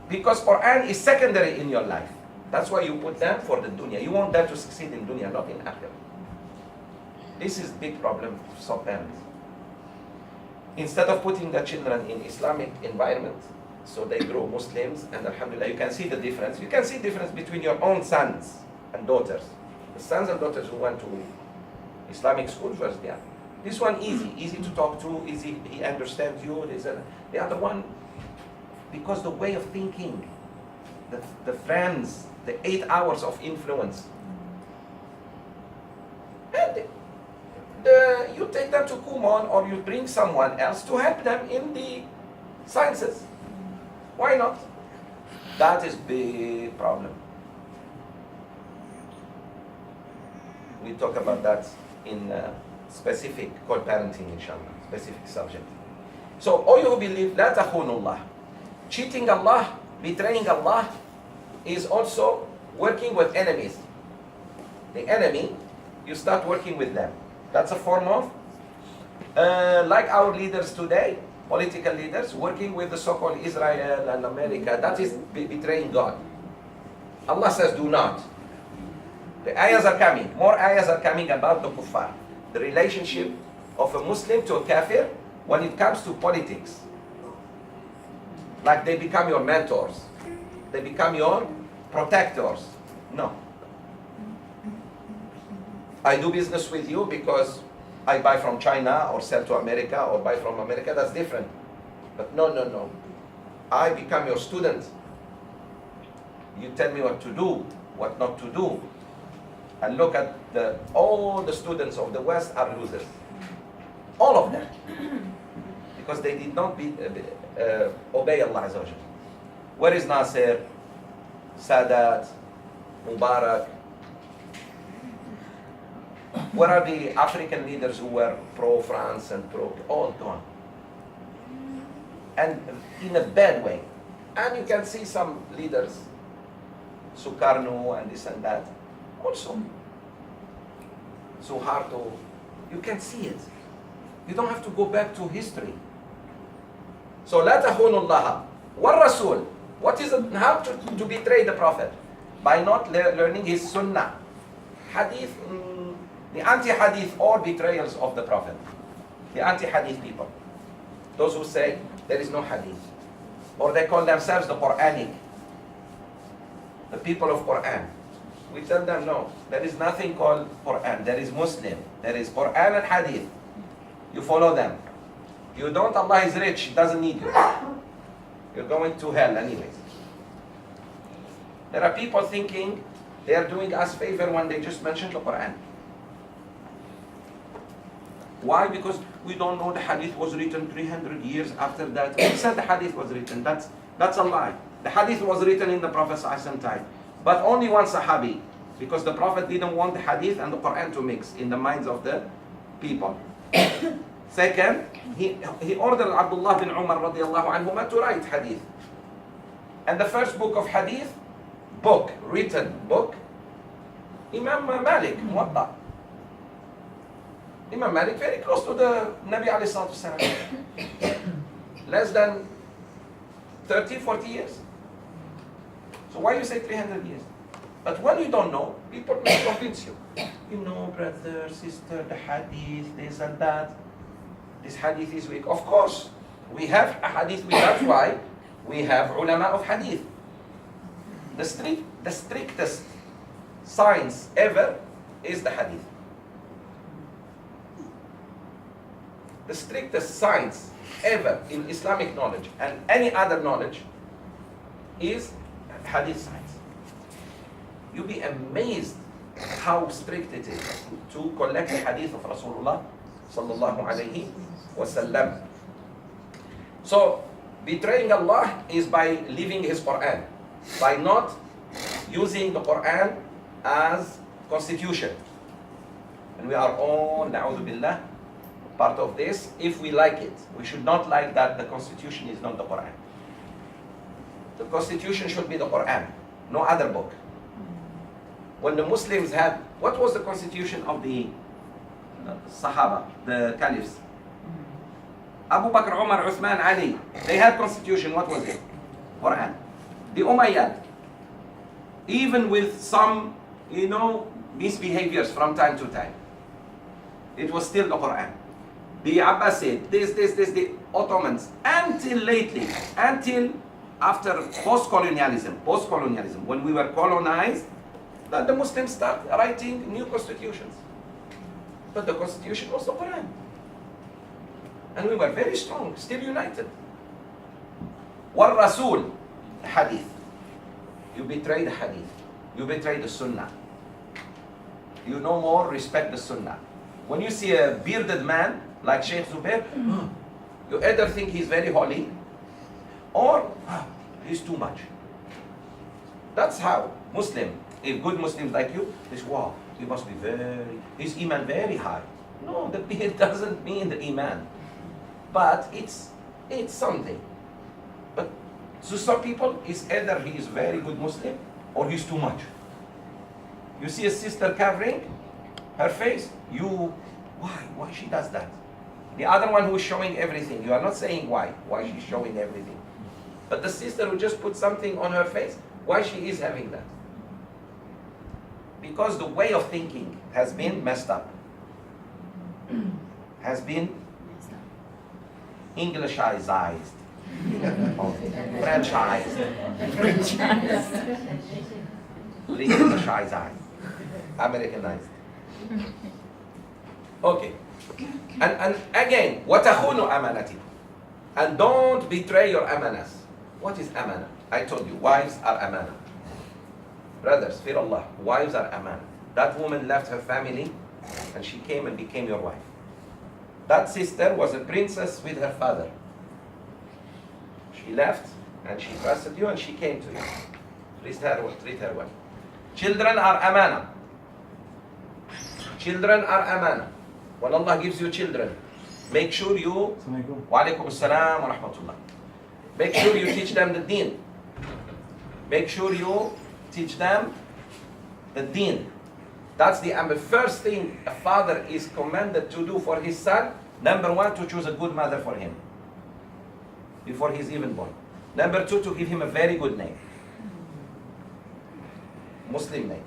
Because Quran is secondary in your life. That's why you put them for the dunya. You want them to succeed in dunya, not in akhirah. This is big problem for some parents. Instead of putting the children in Islamic environment, so they grow Muslims, and alhamdulillah, you can see the difference. You can see difference between your own sons and daughters. The sons and daughters who went to Islamic school versus the other. This one easy to talk to, easy, he understands you. The other one, because the way of thinking, the friends, the 8 hours of influence. And you take them to Kumon, or you bring someone else to help them in the sciences. Why not? That is big problem. We talk about that in specific co-parenting, inshallah, specific subject. So, all you who believe, لا تخونوا الله. Cheating Allah, betraying Allah, is also working with enemies. The enemy, you start working with them. That's a form of, like our leaders today, political leaders, working with the so-called Israel and America. That is betraying God. Allah says, do not. The ayahs are coming. More ayahs are coming about the kuffar. The relationship of a Muslim to a kafir when it comes to politics. Like they become your mentors. They become your protectors. No. I do business with you because I buy from China or sell to America or buy from America. That's different. But no. I become your student. You tell me what to do, what not to do. And look at all the students of the West are losers. All of them. Because they did not obey Allah Azza wa Jalla. Where is Nasser, Sadat, Mubarak? Where are the African leaders who were pro-France and all gone? And in a bad way. And you can see some leaders, Sukarno and this and that, also. Suharto, you can see it. You don't have to go back to history. So, لا تخونوا الله والرسول. What is it? How to betray the Prophet? By not learning his sunnah. Hadith, the anti-hadith, all betrayals of the Prophet. The anti-hadith people. Those who say there is no hadith. Or they call themselves the Quranic. The people of Quran. We tell them no. There is nothing called Quran. There is Muslim. There is Quran and hadith. You follow them. You don't, Allah is rich, He doesn't need you. You're going to hell anyways. There are people thinking they are doing us favor when they just mention the Quran. Why? Because we don't know the hadith was written 300 years after that. Who said the hadith was written? That's a lie. The hadith was written in the Prophet's time. But only one Sahabi. Because the Prophet didn't want the hadith and the Quran to mix in the minds of the people. Second, he ordered Abdullah bin Umar radiallahu anhuma to write hadith. And the first book of hadith, written book, Imam Malik, Muwatta. Imam Malik very close to the Nabi alayhi salatu wasalam. Less than 30, 40 years. So why you say 300 years? But when you don't know, people may convince you. You know, brother, sister, the hadith, this and that. This hadith is weak. Of course, we have a hadith. That's why we have ulama of hadith. The strictest science ever is the hadith. The strictest science ever in Islamic knowledge and any other knowledge is hadith science. You'll be amazed how strict it is to collect the hadith of Rasulullah sallallahu alayhi wasallam. So, betraying Allah is by leaving His Quran, by not using the Quran as constitution. And we are all, na'udhu billah, part of this if we like it. We should not like that the constitution is not the Quran. The constitution should be the Quran, no other book. When the Muslims had, what was the constitution of the Sahaba, the Caliphs? Abu Bakr, Umar, Uthman, Ali, they had constitution, what was it? Quran. The Umayyad, even with some, misbehaviors from time to time, it was still the Quran. The Abbasid, the Ottomans, until lately, until after post-colonialism, when we were colonized, that the Muslims start writing new constitutions. But the constitution was the Quran. And we were very strong, still united. Wal Rasul, hadith. You betray the hadith. You betray the sunnah. You no more respect the sunnah. When you see a bearded man like Sheikh Zoubir, you either think he's very holy or he's too much. That's how Muslim, if good Muslims like you, they say, wow, he must be his iman very high. No, the beard doesn't mean the iman. But it's something. But to some people, it's either he is very good Muslim or he's too much. You see a sister covering her face, why she does that? The other one who is showing everything, you are not saying why she's showing everything. But the sister who just put something on her face, why she is having that? Because the way of thinking has been messed up. Has been Englishized. Franchised. Englishized. Americanized. Okay. And again, وَتَخُونُ أَمَانَتِكُمْ. And don't betray your amanas. What is amana? I told you, wives are amana. Brothers, fear Allah, wives are amana. That woman left her family and she came and became your wife. That sister was a princess with her father. She left and she trusted you and she came to you. Treat her well. Children are amana. Children are amana. When Allah gives you children, make sure you, wa alaikum assalam wa rahmatullah. Make sure you teach them the deen. Make sure you teach them the deen. That's the first thing a father is commanded to do for his son. Number one, to choose a good mother for him before he's even born. Number two, to give him a very good name. Muslim name.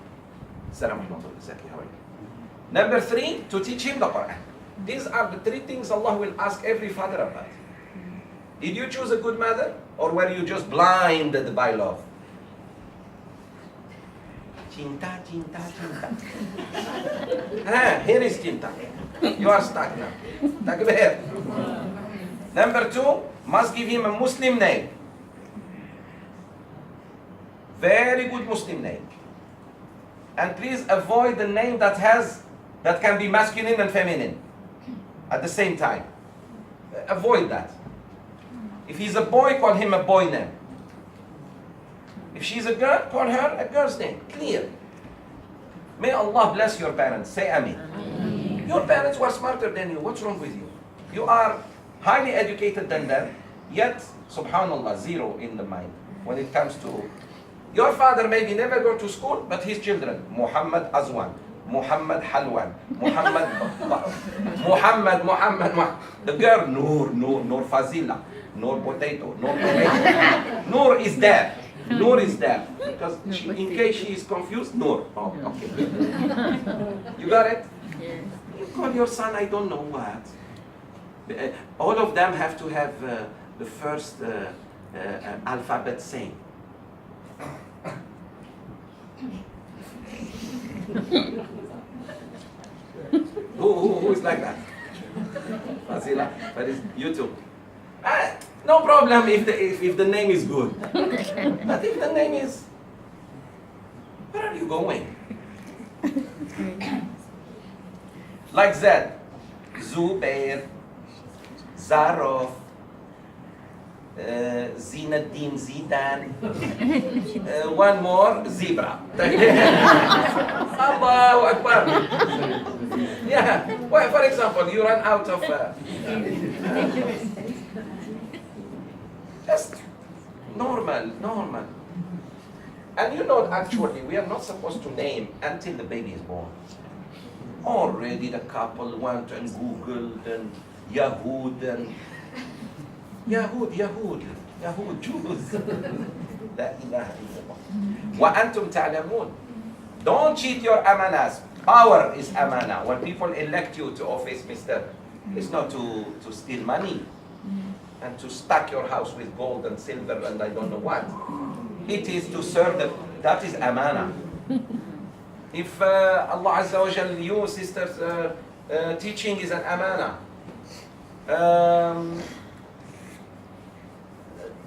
Number three, to teach him the Quran. These are the three things Allah will ask every father about. Did you choose a good mother, or were you just blinded by love? Cinta. Here is cinta. You are stuck now. Takbir. Number two, must give him a Muslim name. Very good Muslim name. And please avoid the name that can be masculine and feminine at the same time. Avoid that. If he's a boy, call him a boy name. If she's a girl, call her a girl's name. Clear. May Allah bless your parents. Say Ameen. Your parents were smarter than you. What's wrong with you? You are highly educated than them, yet, subhanallah, zero in the mind when it comes to... Your father maybe never go to school, but his children, Muhammad Azwan, Muhammad Halwan, Muhammad... The girl, Noor Fazila, Noor Potato, Noor Tomato. Noor is there. Noor is there. Because in case she is confused, Noor. Oh, okay. You got it? Yes. You call your son, I don't know what. All of them have to have the first alphabet same. Who is like that? Fazila, that is YouTube. No problem if the name is good. But if the name is... Where are you going? Like that. Zubair, Zarof, Zinedine Zidane, one more, Zebra. Allahu Akbar. Yeah. Well, for example, you run out of just normal. And you know, actually, we are not supposed to name until the baby is born. Already the couple went and Googled and Yahud and Yahud, Jews. La ilaha illallah. Wa antum ta'lamun. Don't cheat your amanas. Power is amana. When people elect you to office, mister, it's not to steal money and to stack your house with gold and silver and I don't know what. It is to serve the, that is amana. If Allah Azza wa Jal, you sisters, teaching is an amana.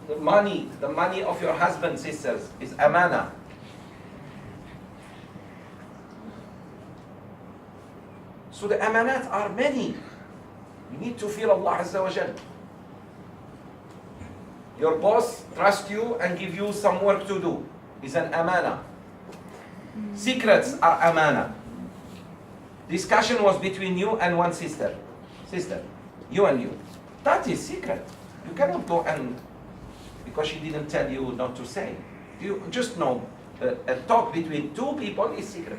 The money of your husband, sisters, is amana. So the amanat are many. You need to fear Allah Azza wa Jal. Your boss trusts you and give you some work to do. Is an amana. Secrets are amana. Discussion was between you and one sister. You and you. That is secret. You cannot go and, because she didn't tell you not to say. You just know a talk between two people is secret.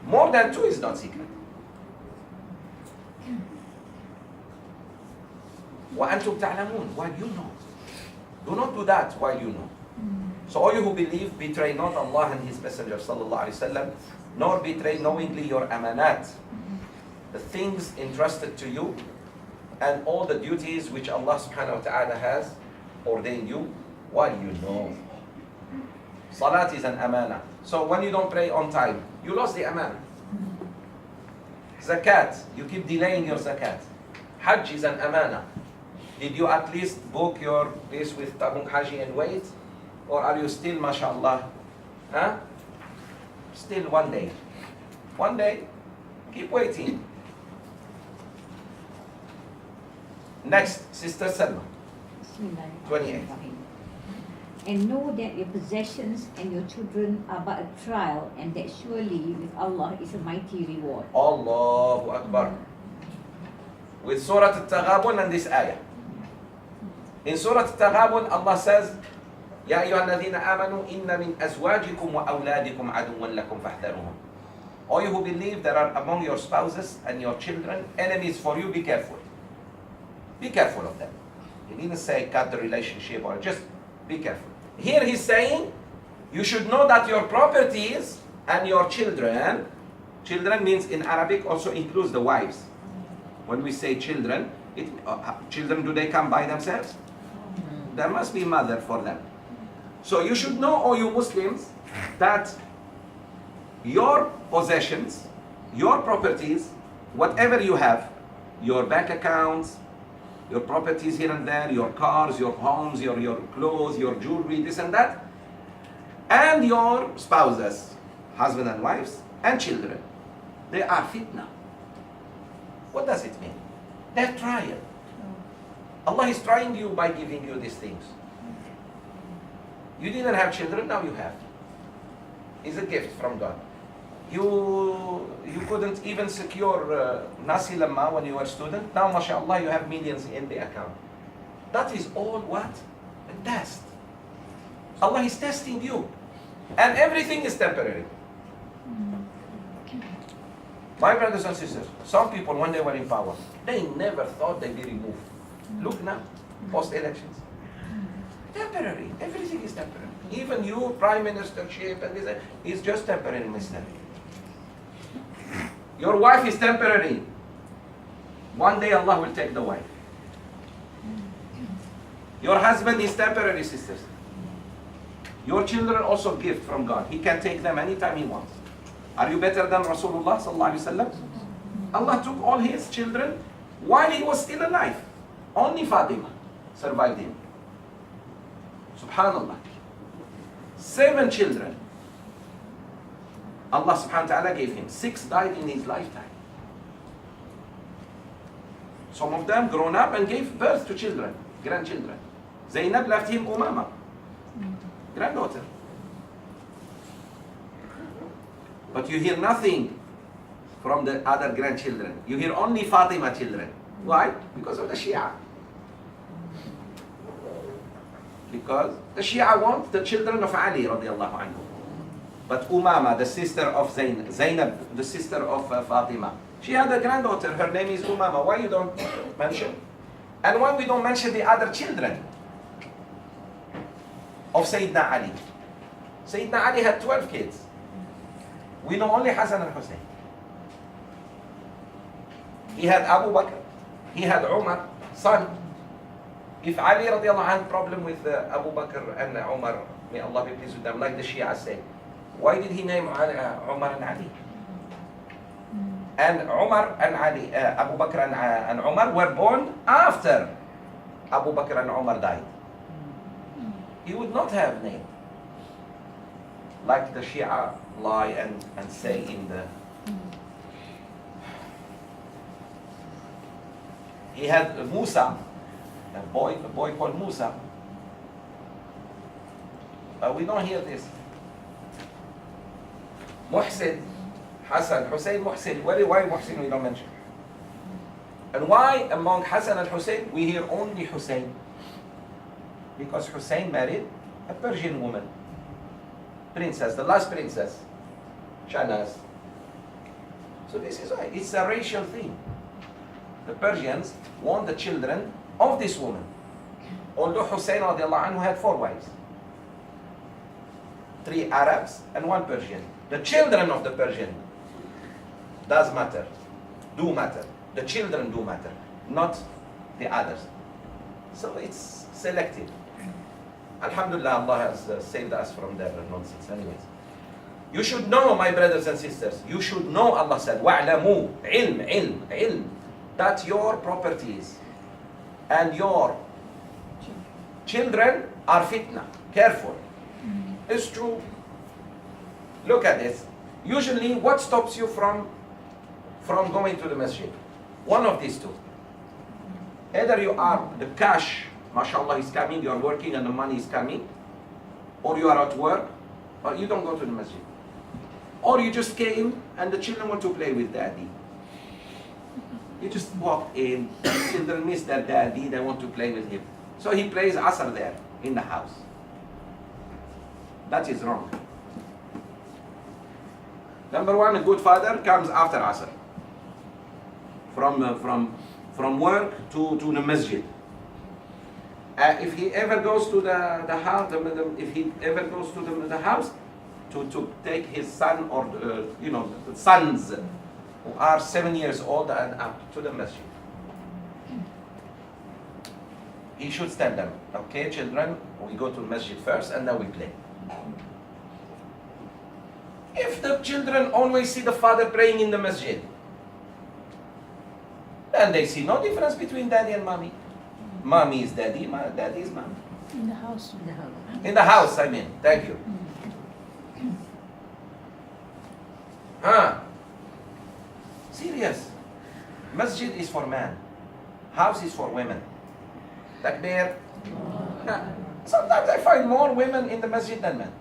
More than two is not secret. وَأَنْتُمْ تَعْلَمُونَ, while you know. Do not do that while you know. So all you who believe, betray not Allah and His Messenger sallallahu alaihi wasallam, nor betray knowingly your amanat, the things entrusted to you, and all the duties which Allah subhanahu wa ta'ala has ordained you, while you know. Salat is an amana. So when you don't pray on time, you lost the amana. Zakat, you keep delaying your zakat. Hajj is an amana. Did you at least book your place with Tabung Haji and wait? Or are you still, mashallah? Huh? Still one day. One day, keep waiting. Next, Sister Salma. 28. And know that your possessions and your children are but a trial, and that surely with Allah is a mighty reward. Allahu Akbar. With Surah Al-Taghabun and this ayah. In Surah Al-Taghabun, Allah says, يا أيها الذين آمنوا إن من أزواجكم وأولادكم عدوا لكم فاحذروهم. All you who believe, there are among your spouses and your children enemies for you, be careful. Be careful of them. He didn't say cut the relationship or just be careful. Here he's saying, you should know that your properties and your children means in Arabic also includes the wives. When we say children, children, do they come by themselves? There must be mother for them. So you should know, all you Muslims, that your possessions, your properties, whatever you have, your bank accounts, your properties here and there, your cars, your homes, your clothes, your jewelry, this and that, and your spouses, husband and wives, and children, they are fitna. What does it mean? They're trial. Allah is trying you by giving you these things. You didn't have children, now you have. It's a gift from God. You couldn't even secure Nasi Lamma when you were a student. Now, mashallah, you have millions in the account. That is all what? A test. Allah is testing you. And everything is temporary. My brothers and sisters, some people, when they were in power, they never thought they'd be removed. Look now, post-elections. Temporary. Everything is temporary. Even you, prime ministership, and this is just temporary, Muslim. Your wife is temporary. One day Allah will take the wife. Your husband is temporary, sisters. Your children also gift from God. He can take them anytime He wants. Are you better than Rasulullah sallallahu alaihi wasallam? Allah took all His children while He was still alive. Only Fatima survived Him. Subhanallah. 7 children Allah subhanahu wa ta'ala gave him. 6 died in his lifetime. Some of them grown up and gave birth to children, grandchildren. Zainab left him Umama, granddaughter. But you hear nothing from the other grandchildren. You hear only Fatima children. Why? Because of the Shia. Because the Shia want the children of Ali radiallahu anhu. But Umama, the sister of Zainab, the sister of Fatima, she had a granddaughter, her name is Umama. Why you don't mention? And why we don't mention the other children of Sayyidina Ali? Sayyidina Ali had 12 kids. We know only Hassan and Hussein. He had Abu Bakr, he had Umar, son. If Ali radiallahu anhu problem with Abu Bakr and Umar, may Allah be pleased with them, like the Shia say, why did he name Umar and Ali? And Umar and Ali, Abu Bakr and Umar were born after Abu Bakr and Umar died. He would not have named. Like the Shia lie and say in the... He had Musa, a boy called Musa. We don't hear this. Muhsin, Hassan, Hussein, Muhsin. Why Muhsin we don't mention? And why among Hassan and Hussein we hear only Hussein? Because Hussein married a Persian woman. Princess, the last princess, Shanaz. So this is why it's a racial thing. The Persians want the children of this woman. Although Hussein radiallahu anhu had 4 wives. 3 Arabs and 1 Persian. The children of the Persian does matter, do matter. The children do matter, not the others. So it's selective. Alhamdulillah, Allah has saved us from their nonsense. Anyways, you should know, my brothers and sisters, you should know, Allah said, وَاعْلَمُوا ilm, that your properties and your children are fitna. Careful. It's true. Look at this. Usually, what stops you from going to the masjid? One of these two. Either you are, the cash, mashallah, is coming, you are working and the money is coming, or you are at work, or you don't go to the masjid. Or you just came and the children want to play with daddy. You just walk in, the children miss their daddy, they want to play with him. So he plays Asr there, in the house. That is wrong. Number one, a good father comes after Asr. From work to the masjid. If he ever goes to the house, if he ever goes to the house to take his son or sons who are 7 years old and up to the masjid, he should stand them. Okay, children, we go to the masjid first and then we play. If the children always see the father praying in the masjid, then they see no difference between daddy and mommy. Mommy is daddy, daddy is mommy. In the house. In the house, I mean. Thank you. Serious. Masjid is for man. House is for women. Takbir. Sometimes I find more women in the masjid than men.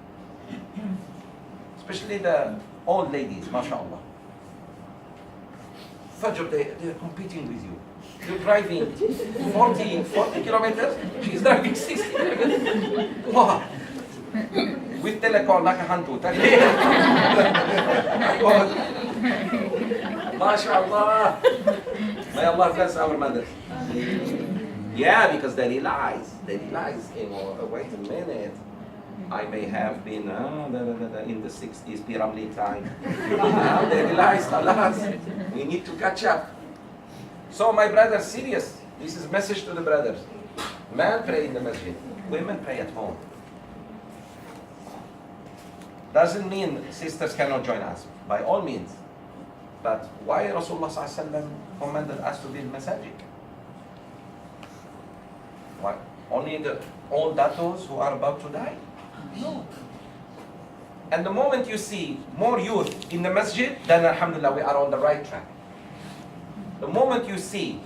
Especially the old ladies, mashallah. Fajr, they're competing with you. You're driving 40 kilometers, she's driving 60 kilometers. Wow. With telecall like a hantu. MashaAllah. May Allah bless our mothers. Yeah, because they realize, wait a minute. I may have been in the 60s, Pyramid time. Now they realize, alas, we need to catch up. So my brothers, serious. This is a message to the brothers. Men pray in the masjid. Women pray at home. Doesn't mean sisters cannot join us. By all means. But why Rasulullah ﷺ commanded us to build masajid? Why? Only the old datos who are about to die? No. And the moment you see more youth in the masjid, then alhamdulillah, we are on the right track. The moment you see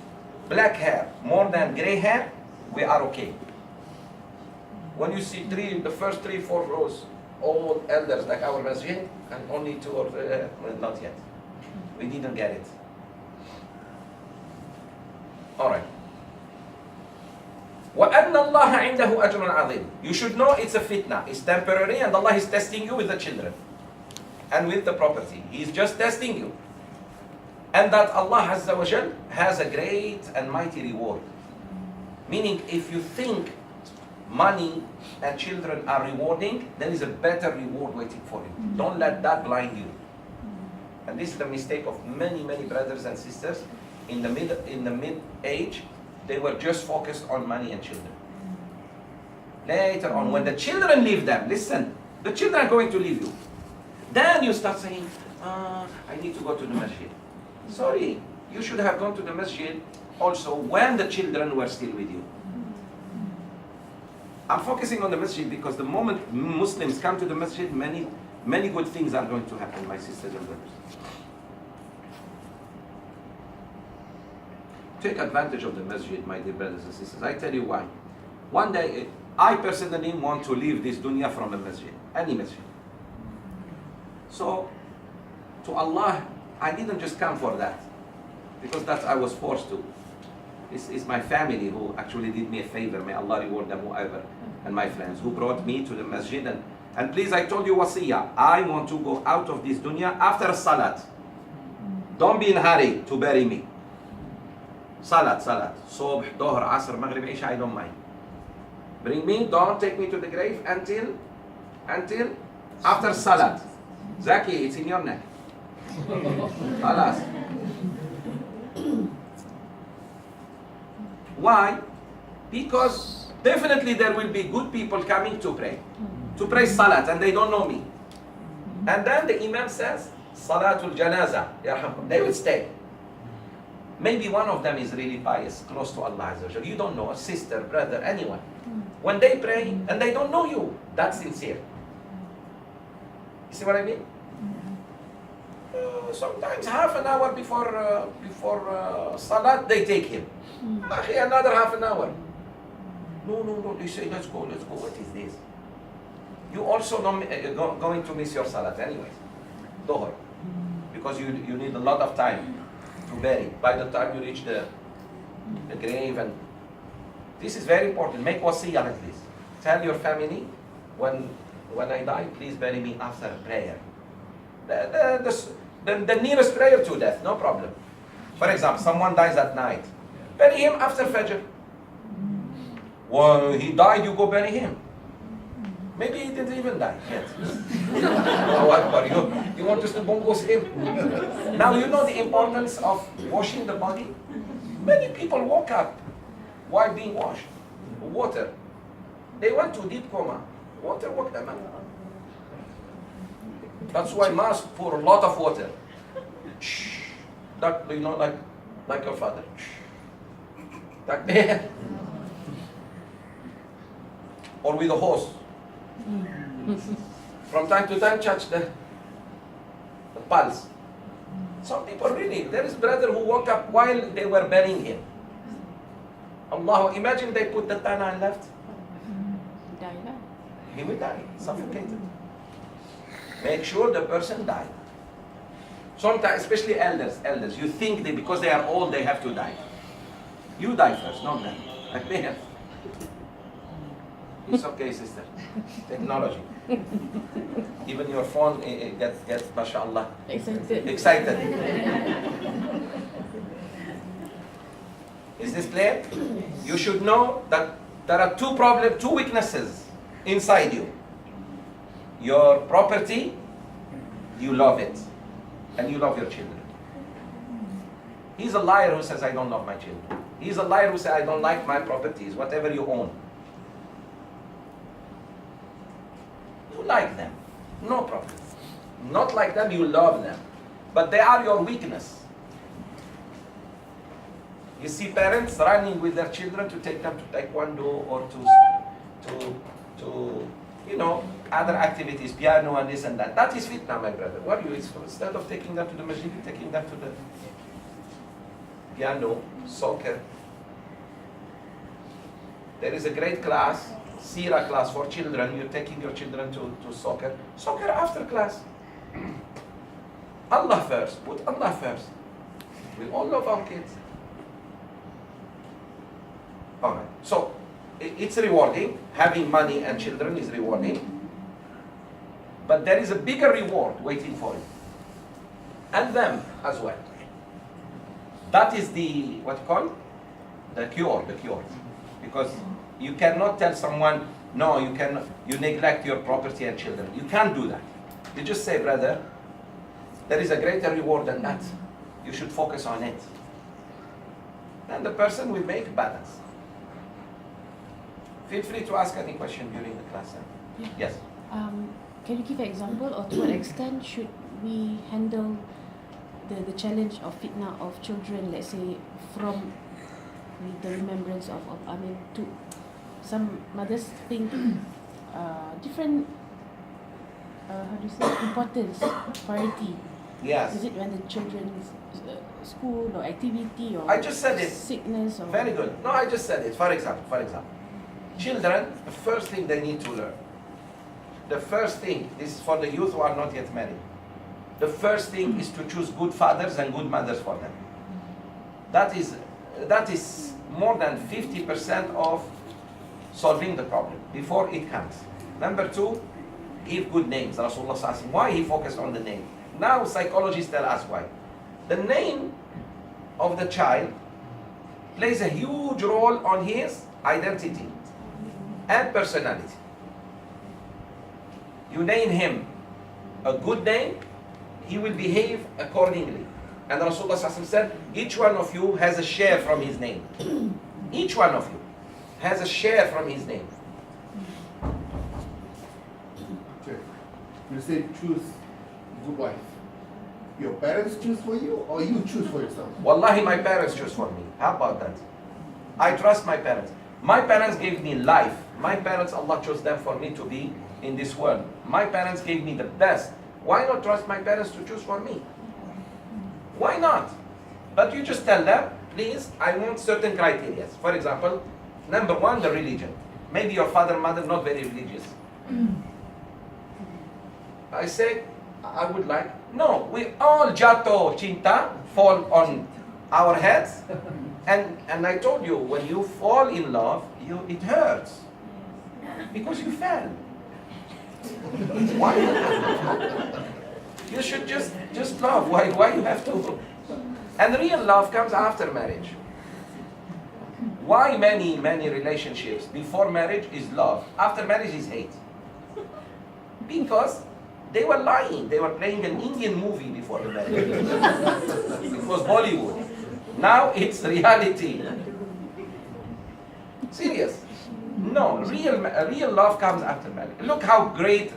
black hair more than gray hair, we are okay. When you see the first 3-4 rows all elders like our masjid, and only two or not yet. We didn't get it. All right. وَأَنَّ اللَّهَ عِنْدَهُ أَجْرٌ عَظِيمٌ. You should know it's a fitna. It's temporary, and Allah is testing you with the children and with the property. He's just testing you. And that Allah Azza wa Jal has a great and mighty reward. Meaning, if you think money and children are rewarding, there is a better reward waiting for you. Don't let that blind you. And this is the mistake of many brothers and sisters in the mid age. They were just focused on money and children. Later on, when the children leave them, listen, the children are going to leave you. Then you start saying, I need to go to the masjid. Sorry, you should have gone to the masjid also when the children were still with you. I'm focusing on the masjid because the moment Muslims come to the masjid, many good things are going to happen, my sisters and brothers. Take advantage of the masjid, my dear brothers and sisters. I tell you why. One day, I personally want to leave this dunya from a masjid, any masjid. So, to Allah, I didn't just come for that, because that I was forced to. It's my family who actually did me a favor. May Allah reward them whoever, and my friends who brought me to the masjid. And please, I told you wasiyah, I want to go out of this dunya after salat. Don't be in a hurry to bury me. Salat, Subh, Dhuhr, Asr, Maghrib, Isha, I don't mind. Bring me, don't take me to the grave until after salat. Zaki, it's in your neck. Alas. Why? Because definitely there will be good people coming to pray salat, and they don't know me. And then the imam says, Salatul Janaza, they will stay. Maybe one of them is really pious, close to Allah Azza wa Jalla. You don't know, a sister, brother, anyone. When they pray and they don't know you, that's sincere. You see what I mean? Sometimes half an hour before Salat, they take him. Another half an hour. No, they say, let's go. What is this? You also going to miss your Salat anyways. Dhuhr. Because you need a lot of time to bury. By the time you reach the grave, and this is very important. Make wasiyah like this. Tell your family, when I die, please bury me after prayer. The nearest prayer to death, no problem. For example, someone dies at night. Bury him after Fajr. When he died, you go bury him. Maybe he didn't even die yet. You want to still bongos him? Now you know the importance of washing the body. Many people woke up while being washed. Water. They went to deep coma. Water woke them up. That's why mosque pour a lot of water. That, you know, like your father. Like there. Or with a hose. From time to time, touch the pulse. Some people really, there is a brother who woke up while they were burying him. Allah, imagine they put the tana and left. He will die, suffocated. Make sure the person died. Sometimes, especially elders, you think that because they are old, they have to die. You die first, not them. Like they have. It's okay, sister. Technology. Even your phone gets mashallah, excited. Is this clear? You should know that there are two weaknesses inside you. Your property, you love it, and you love your children. He's a liar who says, I don't love my children. He's a liar who says, I don't like my properties, whatever you own. You like them, no problem. Not like them, you love them. But they are your weakness. You see parents running with their children to take them to taekwondo or to you know, other activities, piano and this and that. That is fitna, my brother. What do you, instead of taking them to the masjid, taking them to the piano, soccer. There is a great class Sira class for children, you're taking your children to soccer. Soccer after class. Allah first. Put Allah first. We all love our kids. Alright. So, it's rewarding. Having money and children is rewarding. But there is a bigger reward waiting for you. And them as well. That is the, what you call? The cure. Because you cannot tell someone, no, you neglect your property and children. You can't do that. You just say, brother, there is a greater reward than that. You should focus on it. And the person will make balance. Feel free to ask any question during the class. Yeah. Yes. Can you give an example, or to what extent should we handle the challenge of fitna of children, let's say, from the remembrance of to some mothers think different, how do you say, importance, priority. Yes. Is it when the children's school or activity or I just said it. sickness or Very good. No, I just said it. For example, children, the first thing they need to learn. The first thing, this is for the youth who are not yet married. The first thing is to choose good fathers and good mothers for them. That is more than 50% of solving the problem before it comes. Number two, give good names. Rasulullah SAW, why he focused on the name? Now psychologists tell us why. The name of the child plays a huge role on his identity and personality. You name him a good name, he will behave accordingly. And Rasulullah SAW said, each one of you has a share from his name. Each one of you has a share from his name. Okay. You say choose good wife. Your parents choose for you, or you choose for yourself? Wallahi, my parents choose for me. How about that? I trust my parents. My parents gave me life. My parents, Allah chose them for me to be in this world. My parents gave me the best. Why not trust my parents to choose for me? Why not? But you just tell them, please, I want certain criteria. For example, number one, the religion. Maybe your father and mother not very religious. I say, I would like, no, we all jato cinta fall on our heads. And I told you, when you fall in love, it hurts. Because you fell. Why? You should just love. Why you have to? And real love comes after marriage. Why many relationships before marriage is love, after marriage is hate? Because they were lying. They were playing an Indian movie before the marriage. It was Bollywood. Now it's reality. Serious. No, real love comes after marriage. Look how great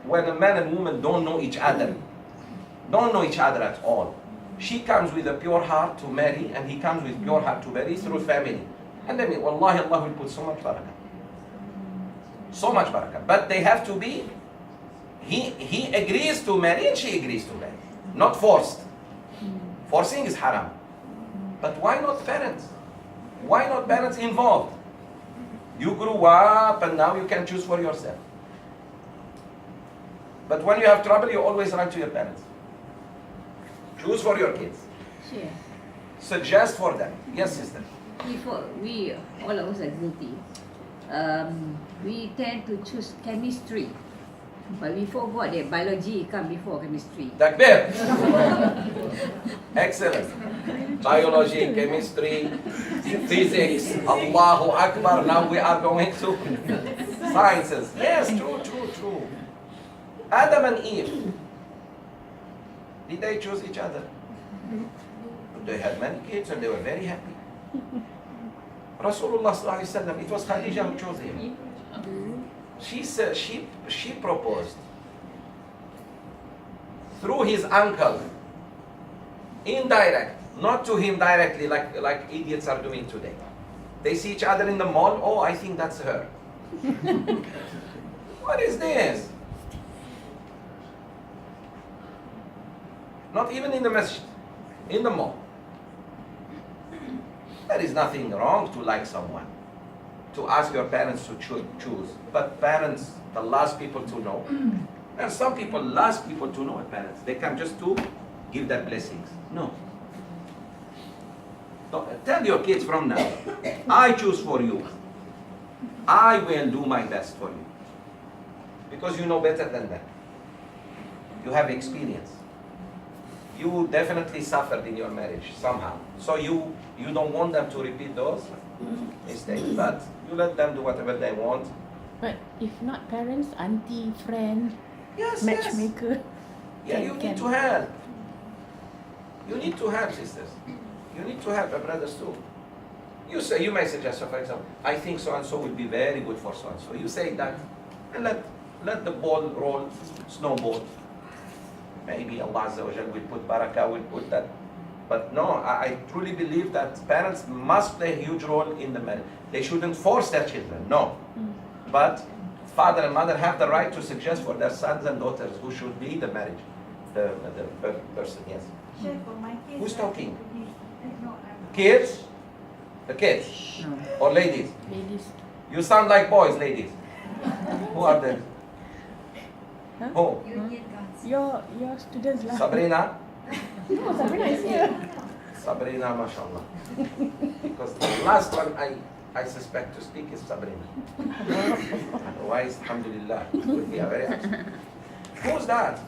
when a man and woman don't know each other. Don't know each other at all. She comes with a pure heart to marry, and he comes with pure heart to marry through family. And then, wallahi, Allah will put so much barakah. So much barakah. But they have to be, he agrees to marry and she agrees to marry. Not forced. Forcing is haram. But why not parents? Why not parents involved? You grew up and now you can choose for yourself. But when you have trouble, you always run to your parents. Choose for your kids. Sure. Suggest for them. Yes, sister. We all of us are guilty. We tend to choose chemistry, but we forgot that biology comes before chemistry. Takbir. Excellent. Biology, chemistry, physics. Allahu Akbar. Now we are going to sciences. Yes, true. Adam and Eve. Did they choose each other? They had many kids and they were very happy. Rasulullah sallallahu alaihi wasallam, it was Khadija who chose him. She said she proposed through his uncle, indirect, not to him directly like idiots are doing today. They see each other in the mall. Oh, I think that's her. What is this? Not even in the masjid, in the mall. There is nothing wrong to like someone. to ask your parents to choose. But parents, the last people to know. And some people, last people to know are parents. They come just to give their blessings. No. Tell your kids from now, I choose for you. I will do my best for you. Because you know better than them. You have experience. You definitely suffered in your marriage somehow. So you don't want them to repeat those mistakes. But you let them do whatever they want. But if not parents, auntie, friend, Yes, matchmaker. Yeah, you need to help. You need to help, sisters. You need to help your brothers too. You may suggest, so for example, I think so and so would be very good for so and so. You say that, and let the ball roll, snowball. Maybe Allah Azza wa Jal will put barakah, will put that. But no, I truly believe that parents must play a huge role in the marriage. They shouldn't force their children, no. But father and mother have the right to suggest for their sons and daughters who should be the marriage, the person, yes. Chef, for my case, Who's talking? No, I'm Kids? The kids? No. Or ladies? Ladies. You sound like boys, ladies. Who are they? Huh? Who? European guns. Your students lah. Sabrina? No, Sabrina is here. Sabrina, mashallah. Because the last one I suspect to speak is Sabrina. Otherwise, alhamdulillah, it would be a very excellent. Who's that?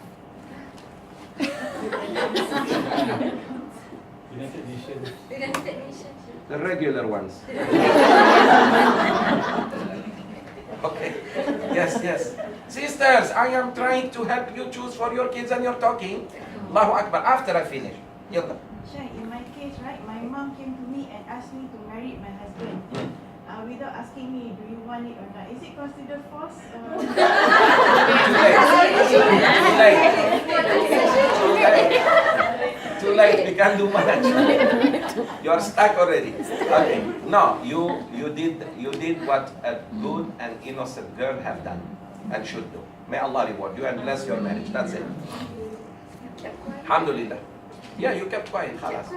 United Nations. United Nations. The regular ones. Okay. Yes. Sisters, I am trying to help you choose for your kids and you're talking. Allahu Akbar. After I finish. Yalla. Chef, in my case, right, my mom came to me and asked me to marry my husband. Without asking me, do you want it or not? Is it considered force? Too late. We can't do much. You're stuck already. Okay. No, you did what a good and innocent girl have done and should do. May Allah reward you and bless your marriage. That's it. Alhamdulillah. Yeah, you kept quiet. Khalas.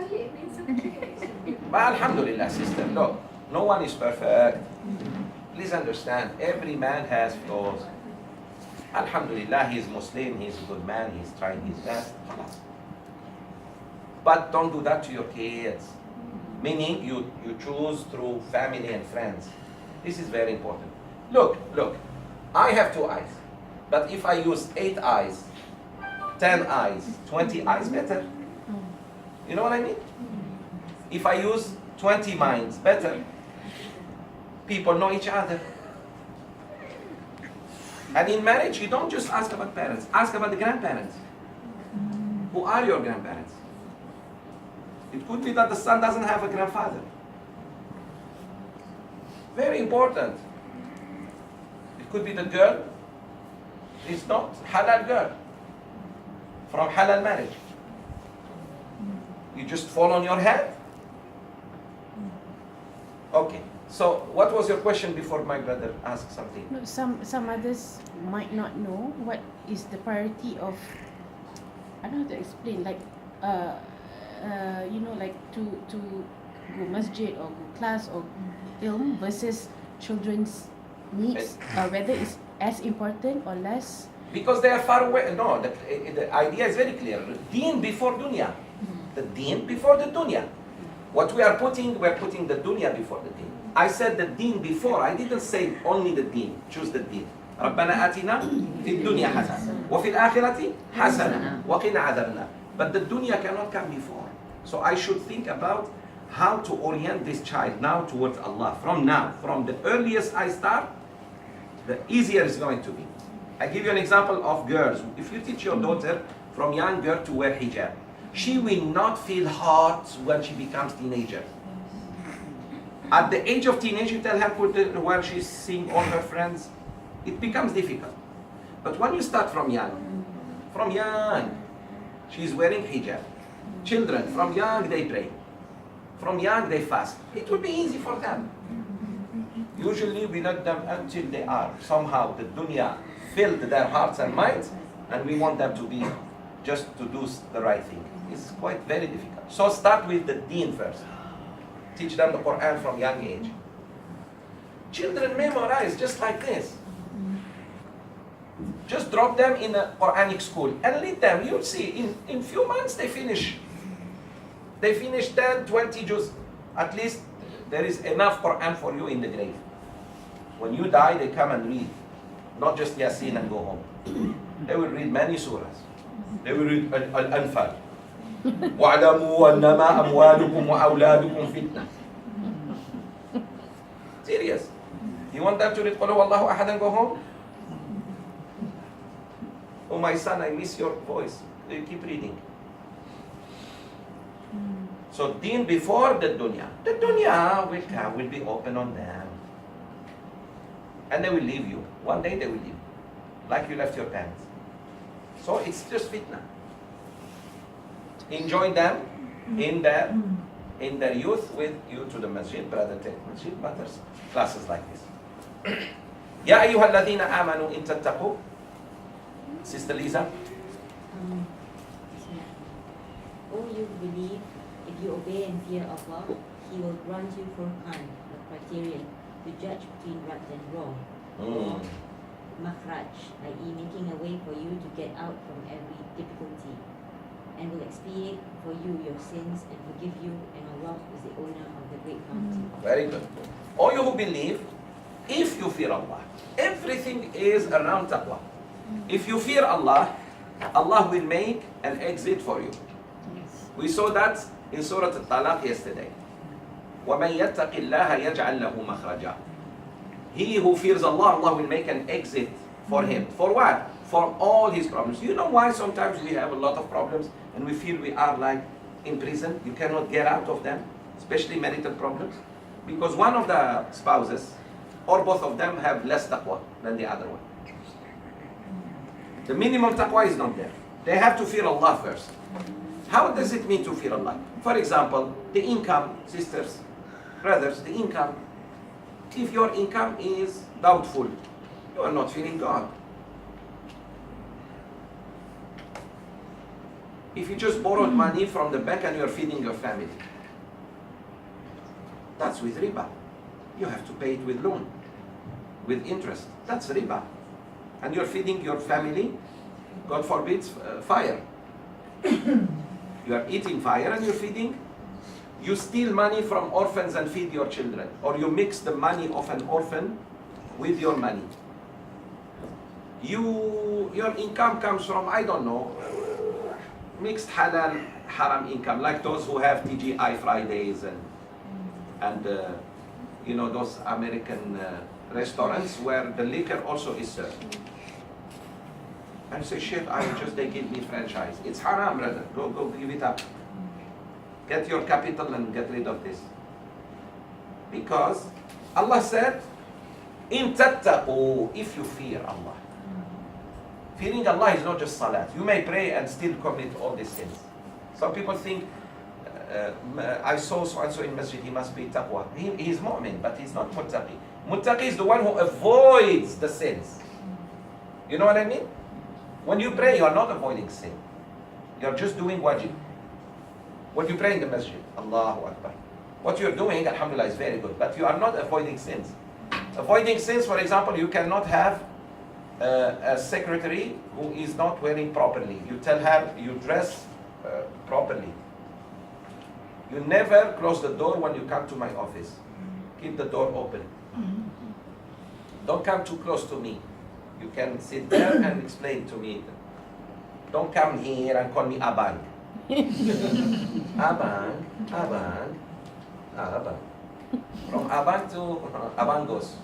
But alhamdulillah, sister, look, no one is perfect. Please understand, every man has flaws. Alhamdulillah, he's Muslim, he's a good man, he's trying his best. But don't do that to your kids. Meaning, you choose through family and friends. This is very important. Look, I have 2 eyes. But if I use 8 eyes, 10 eyes, 20 eyes, better. You know what I mean? If I use 20 minds, better. People know each other. And in marriage, you don't just ask about parents. Ask about the grandparents. Who are your grandparents? It could be that the son doesn't have a grandfather. Very important. It could be the girl is not halal girl from halal marriage. You just fall on your head? Okay. So, what was your question before my brother asked something? No, some others might not know what is the priority of. I don't know how to explain. Like, like to go masjid or go class or film versus children's needs, whether it's as important or less. Because they are far away. No, the idea is very clear. Deen before dunya. The deen before the dunya. What we're putting the dunya before the deen. I said the deen before. I didn't say only the deen. Choose the deen. ربنا آتنا في الدنيا حسنة وفي الآخرة حسنة وقنا عذاب النار. But the dunya cannot come before. So I should think about how to orient this child now towards Allah. From the earliest I start, the easier it's going to be. I give you an example of girls. If you teach your daughter from young girl to wear hijab, she will not feel hot when she becomes teenager. At the age of teenage, you tell her when she's seeing all her friends, it becomes difficult. But when you start from young, she's wearing hijab. Children, from young they pray. From young they fast. It will be easy for them. Usually we let them until they are somehow the dunya filled their hearts and minds, and we want them to be just to do the right thing. It's quite very difficult. So start with the deen first. Teach them the Quran from young age. Children memorize just like this. Just drop them in a Quranic school and lead them. You'll see, in few months they finish. They finish 10, 20 juz. At least there is enough Quran for you in the grave. When you die, they come and read. Not just Yasin and go home. They will read many surahs. They will read anAnfal. وَاعْلَمُوا أَنَّمَا أَمْوَالُكُمْ وَأَوْلَادُكُمْ فِتْنَةٌ. Serious. You want them to read قُلْ هُوَ اللَّهُ أَحَدٌ and go home? Oh my son, I miss your voice. You keep reading. So deen before the dunya. The dunya will come, will be open on them. And they will leave you. One day they will leave you. Like you left your parents. So it's just fitna. Enjoy them in their youth with you to the masjid, brother take masjid, mothers, classes like this. Ya ayyuha alladhina amanu in tattaqu. Sister Lisa. Oh, you believe, if you obey and fear Allah, He will grant you Furqan, the criterion, to judge between right and wrong. Or Makhraj, i.e. making a way for you to get out from every difficulty, and will expiate for you your sins and forgive you, and Allah is the owner of the great bounty. Very good. All you who believe, if you fear Allah, everything is around taqwa. If you fear Allah, Allah will make an exit for you. We saw that in Surah Al-Talaq yesterday. وَمَنْ يَتَّقِ اللَّهَ يَجْعَلْ لَهُ مَخْرَجًا. He who fears Allah, Allah will make an exit for him. For what? For all his problems. You know why sometimes we have a lot of problems and we feel we are like in prison? You cannot get out of them, especially marital problems. Because one of the spouses, or both of them, have less taqwa than the other one. The minimum taqwa is not there. They have to fear Allah first. How does it mean to fear Allah? For example, the income, sisters, brothers, the income. If your income is doubtful, you are not fearing God. If you just borrowed money from the bank and you are feeding your family, that's with riba. You have to pay it with loan, with interest. That's riba. And you're feeding your family, God forbid, fire. You are eating fire and you're feeding. You steal money from orphans and feed your children. Or you mix the money of an orphan with your money. Your income comes from, I don't know, mixed halal, haram income. Like those who have TGI Fridays and you know, those American restaurants where the liquor also is served. And say, Sheikh, they give me franchise. It's haram, brother. Go give it up. Get your capital and get rid of this. Because Allah said, in tattaqu, if you fear Allah. Fearing Allah is not just salat. You may pray and still commit all these sins. Some people think, I saw so-and-so in masjid, he must be taqwa. He is mu'min, but he's not muttaqi. Muttaqi is the one who avoids the sins. You know what I mean? When you pray, you are not avoiding sin. You are just doing wajib. When you pray in the masjid, Allahu Akbar. What you're doing, alhamdulillah, is very good, but you are not avoiding sins. Avoiding sins, for example, you cannot have a secretary who is not wearing properly. You tell her, you dress properly. You never close the door when you come to my office. Keep the door open. Don't come too close to me. You can sit there and explain to me. Don't come here and call me Abang. Abang. From Abang to Abangos.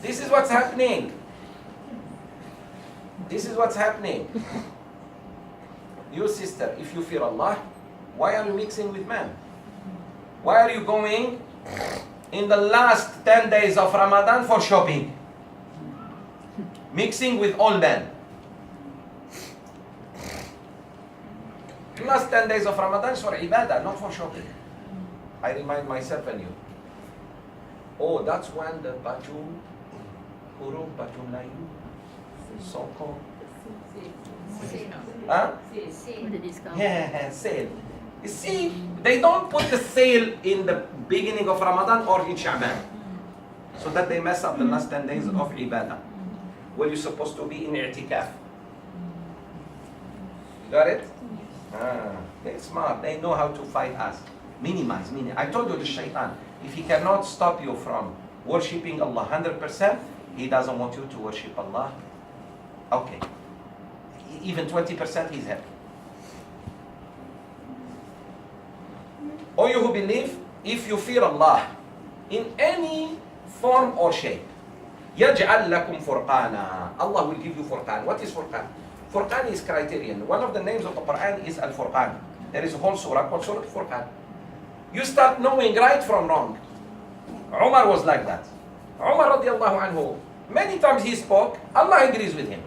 This is what's happening. This is what's happening. You sister, if you fear Allah, why are you mixing with men? Why are you going in the last 10 days of Ramadan for shopping? Mixing with all men. The last 10 days of Ramadan is for ibadah, not for shopping. I remind myself and you. Oh, that's when the baju, huruf, baju layu, soko. Huh? With the discount. Yeah, sale. You see, they don't put the sale in the beginning of Ramadan or in Sha'ban, so that they mess up the last 10 days of ibadah, where you're supposed to be in i'tikaf. Got it? They're smart. They know how to fight us. Minimize. I told you the shaitan, if he cannot stop you from worshipping Allah 100%, he doesn't want you to worship Allah. Okay. Even 20%, he's happy. Or you who believe, if you fear Allah in any form or shape, يَجْعَلْ لَكُمْ فُرْقَانًا. Allah will give you Furqan. What is Furqan? Furqan is criterion. One of the names of the Quran is Al-Furqan. There is a whole surah called Surah Furqan. You start knowing right from wrong. Umar was like that. Umar radiallahu anhu, many times he spoke, Allah agrees with him.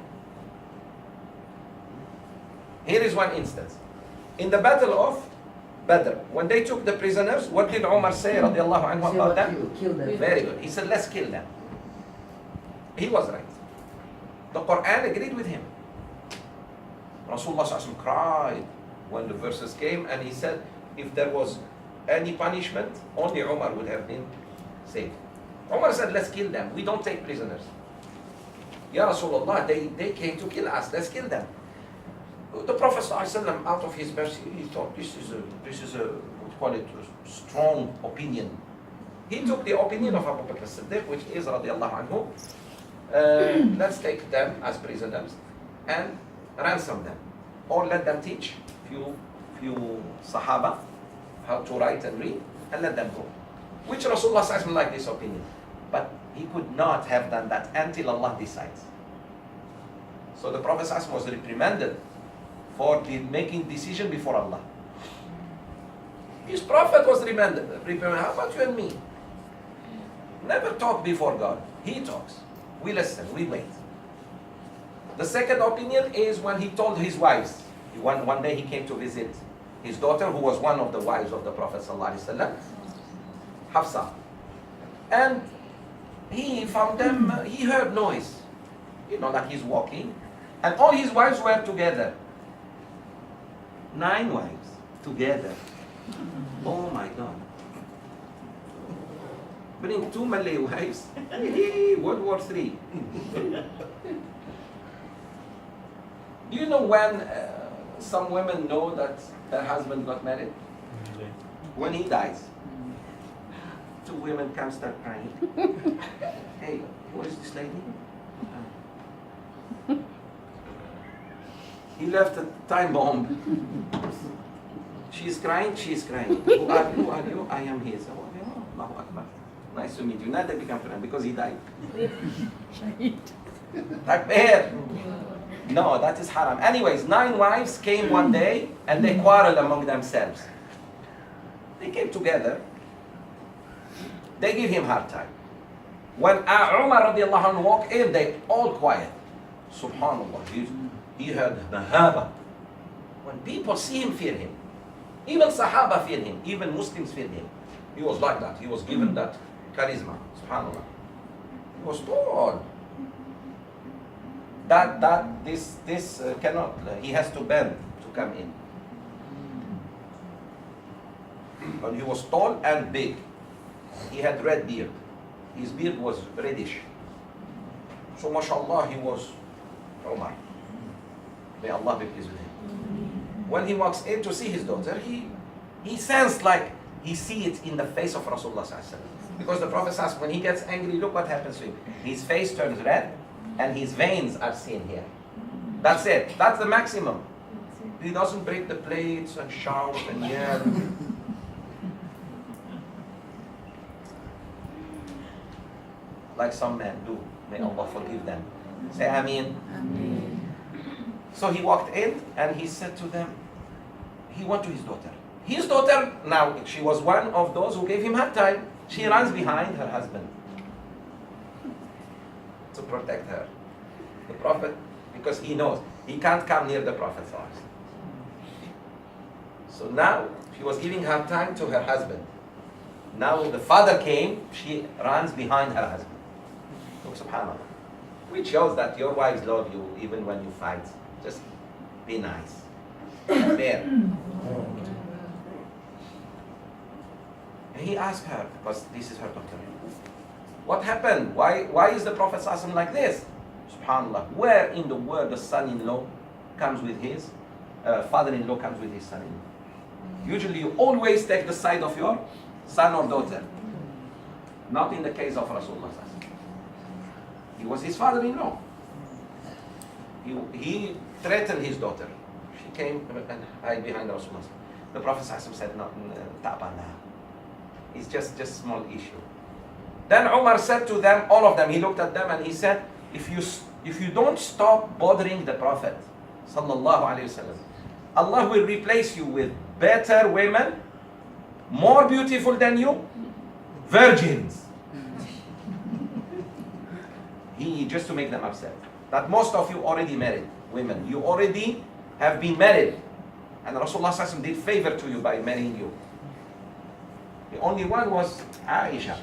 Here is one instance. In the battle of Badr, when they took the prisoners, what did Umar say radiallahu anhu about them? Kill them. Very good. He said, let's kill them. He was right. The Quran agreed with him. Rasulullah ﷺ cried when the verses came, and he said, if there was any punishment, only Umar would have been saved. Umar said, let's kill them. We don't take prisoners. Ya Rasulullah, they came to kill us. Let's kill them. The Prophet ﷺ, out of his mercy, he thought this is a what you call it, a strong opinion. He took the opinion of Abu Bakr as-Siddiq, which is radiallahu anhu, let's take them as prisoners and ransom them, or let them teach few Sahaba how to write and read, and let them go. Which Rasulullah ﷺ liked this opinion, but he could not have done that until Allah decides. So the Prophet ﷺ was reprimanded for making decision before Allah. His Prophet was reprimanded. How about you and me? Never talk before God. He talks. We listen, we wait. The second opinion is when he told his wives. One day he came to visit his daughter, who was one of the wives of the Prophet ﷺ, Hafsa. And he found them, he heard noise. Like he's walking. And all his wives were together. 9 wives together. Oh my God. Bring 2 Malay wives. World War III. Do you know when some women know that their husband got married? When he dies. 2 women come start crying. Hey, who is this lady? He left a time bomb. She's crying, she's crying. Who are you? Who are you? I am his. Oh, Allahu Akbar. Nice to meet you. Now they become friends because he died. Takbir. No, that is haram. Anyways, 9 wives came one day and they quarreled among themselves. They came together. They give him hard time. When Umar radiallahu anhu walked in, they all quiet. Subhanallah. He heard Nahaba. When people see him, fear him. Even Sahaba fear him. Even Muslims fear him. He was like that. He was given that charisma. Subhanallah. He was tall. This cannot. He has to bend to come in. But he was tall and big. He had red beard. His beard was reddish. So mashallah, he was Umar. May Allah be pleased with him. When he walks in to see his daughter, he sensed like he see it in the face of Rasulullah ﷺ. Because the Prophet says, when he gets angry, look what happens to him. His face turns red and his veins are seen here. That's it. That's the maximum. He doesn't break the plates and shout and yell. Like some men do. May Allah forgive them. Say Ameen. Amen. So he walked in and he said to them, he went to his daughter. His daughter, now she was one of those who gave him hard time. She runs behind her husband to protect her. The Prophet, because he knows he can't come near the Prophet. So now she was giving hard time to her husband. Now the father came, she runs behind her husband. Look, subhanAllah. Which shows that your wives love you even when you fight. Just be nice. Fair. he asked her, because this is her daughter, what happened? Why is the Prophet ﷺ like this? SubhanAllah. Where in the world the son-in-law comes with his, father-in-law comes with his son-in-law? Usually you always take the side of your son or daughter. Not in the case of Rasulullah. He was his father-in-law. He threatened his daughter. She came and hid behind Rasulullah. The Prophet said, no, it's just small issue. Then Umar said to them, all of them, he looked at them and he said, if you don't stop bothering the Prophet, sallallahu alaihi wasallam, Allah will replace you with better women, more beautiful than you, virgins. He just to make them upset. That most of you already married women. You already have been married. And Rasulullah ﷺ did favor to you by marrying you. The only one was Aisha,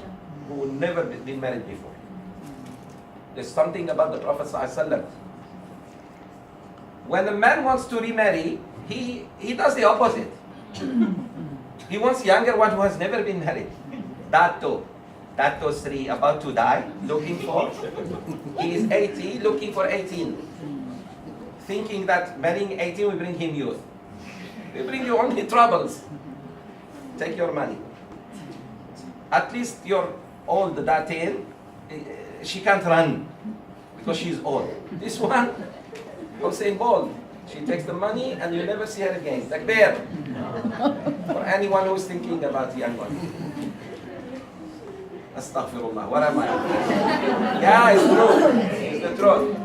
who had never been married before. There's something about the Prophet ﷺ. When a man wants to remarry, he does the opposite. He wants younger one who has never been married. That too 3, about to die, looking for. He is 80, looking for 18. Thinking that marrying 18 will bring him youth. Will bring you only troubles. Take your money. At least you're old, that she can't run because she's old. This one, Hussein Bolt, she takes the money and you never see her again. Like bear. For anyone who's thinking about young one. Astaghfirullah, what am I? Yeah, it's true. It's the truth.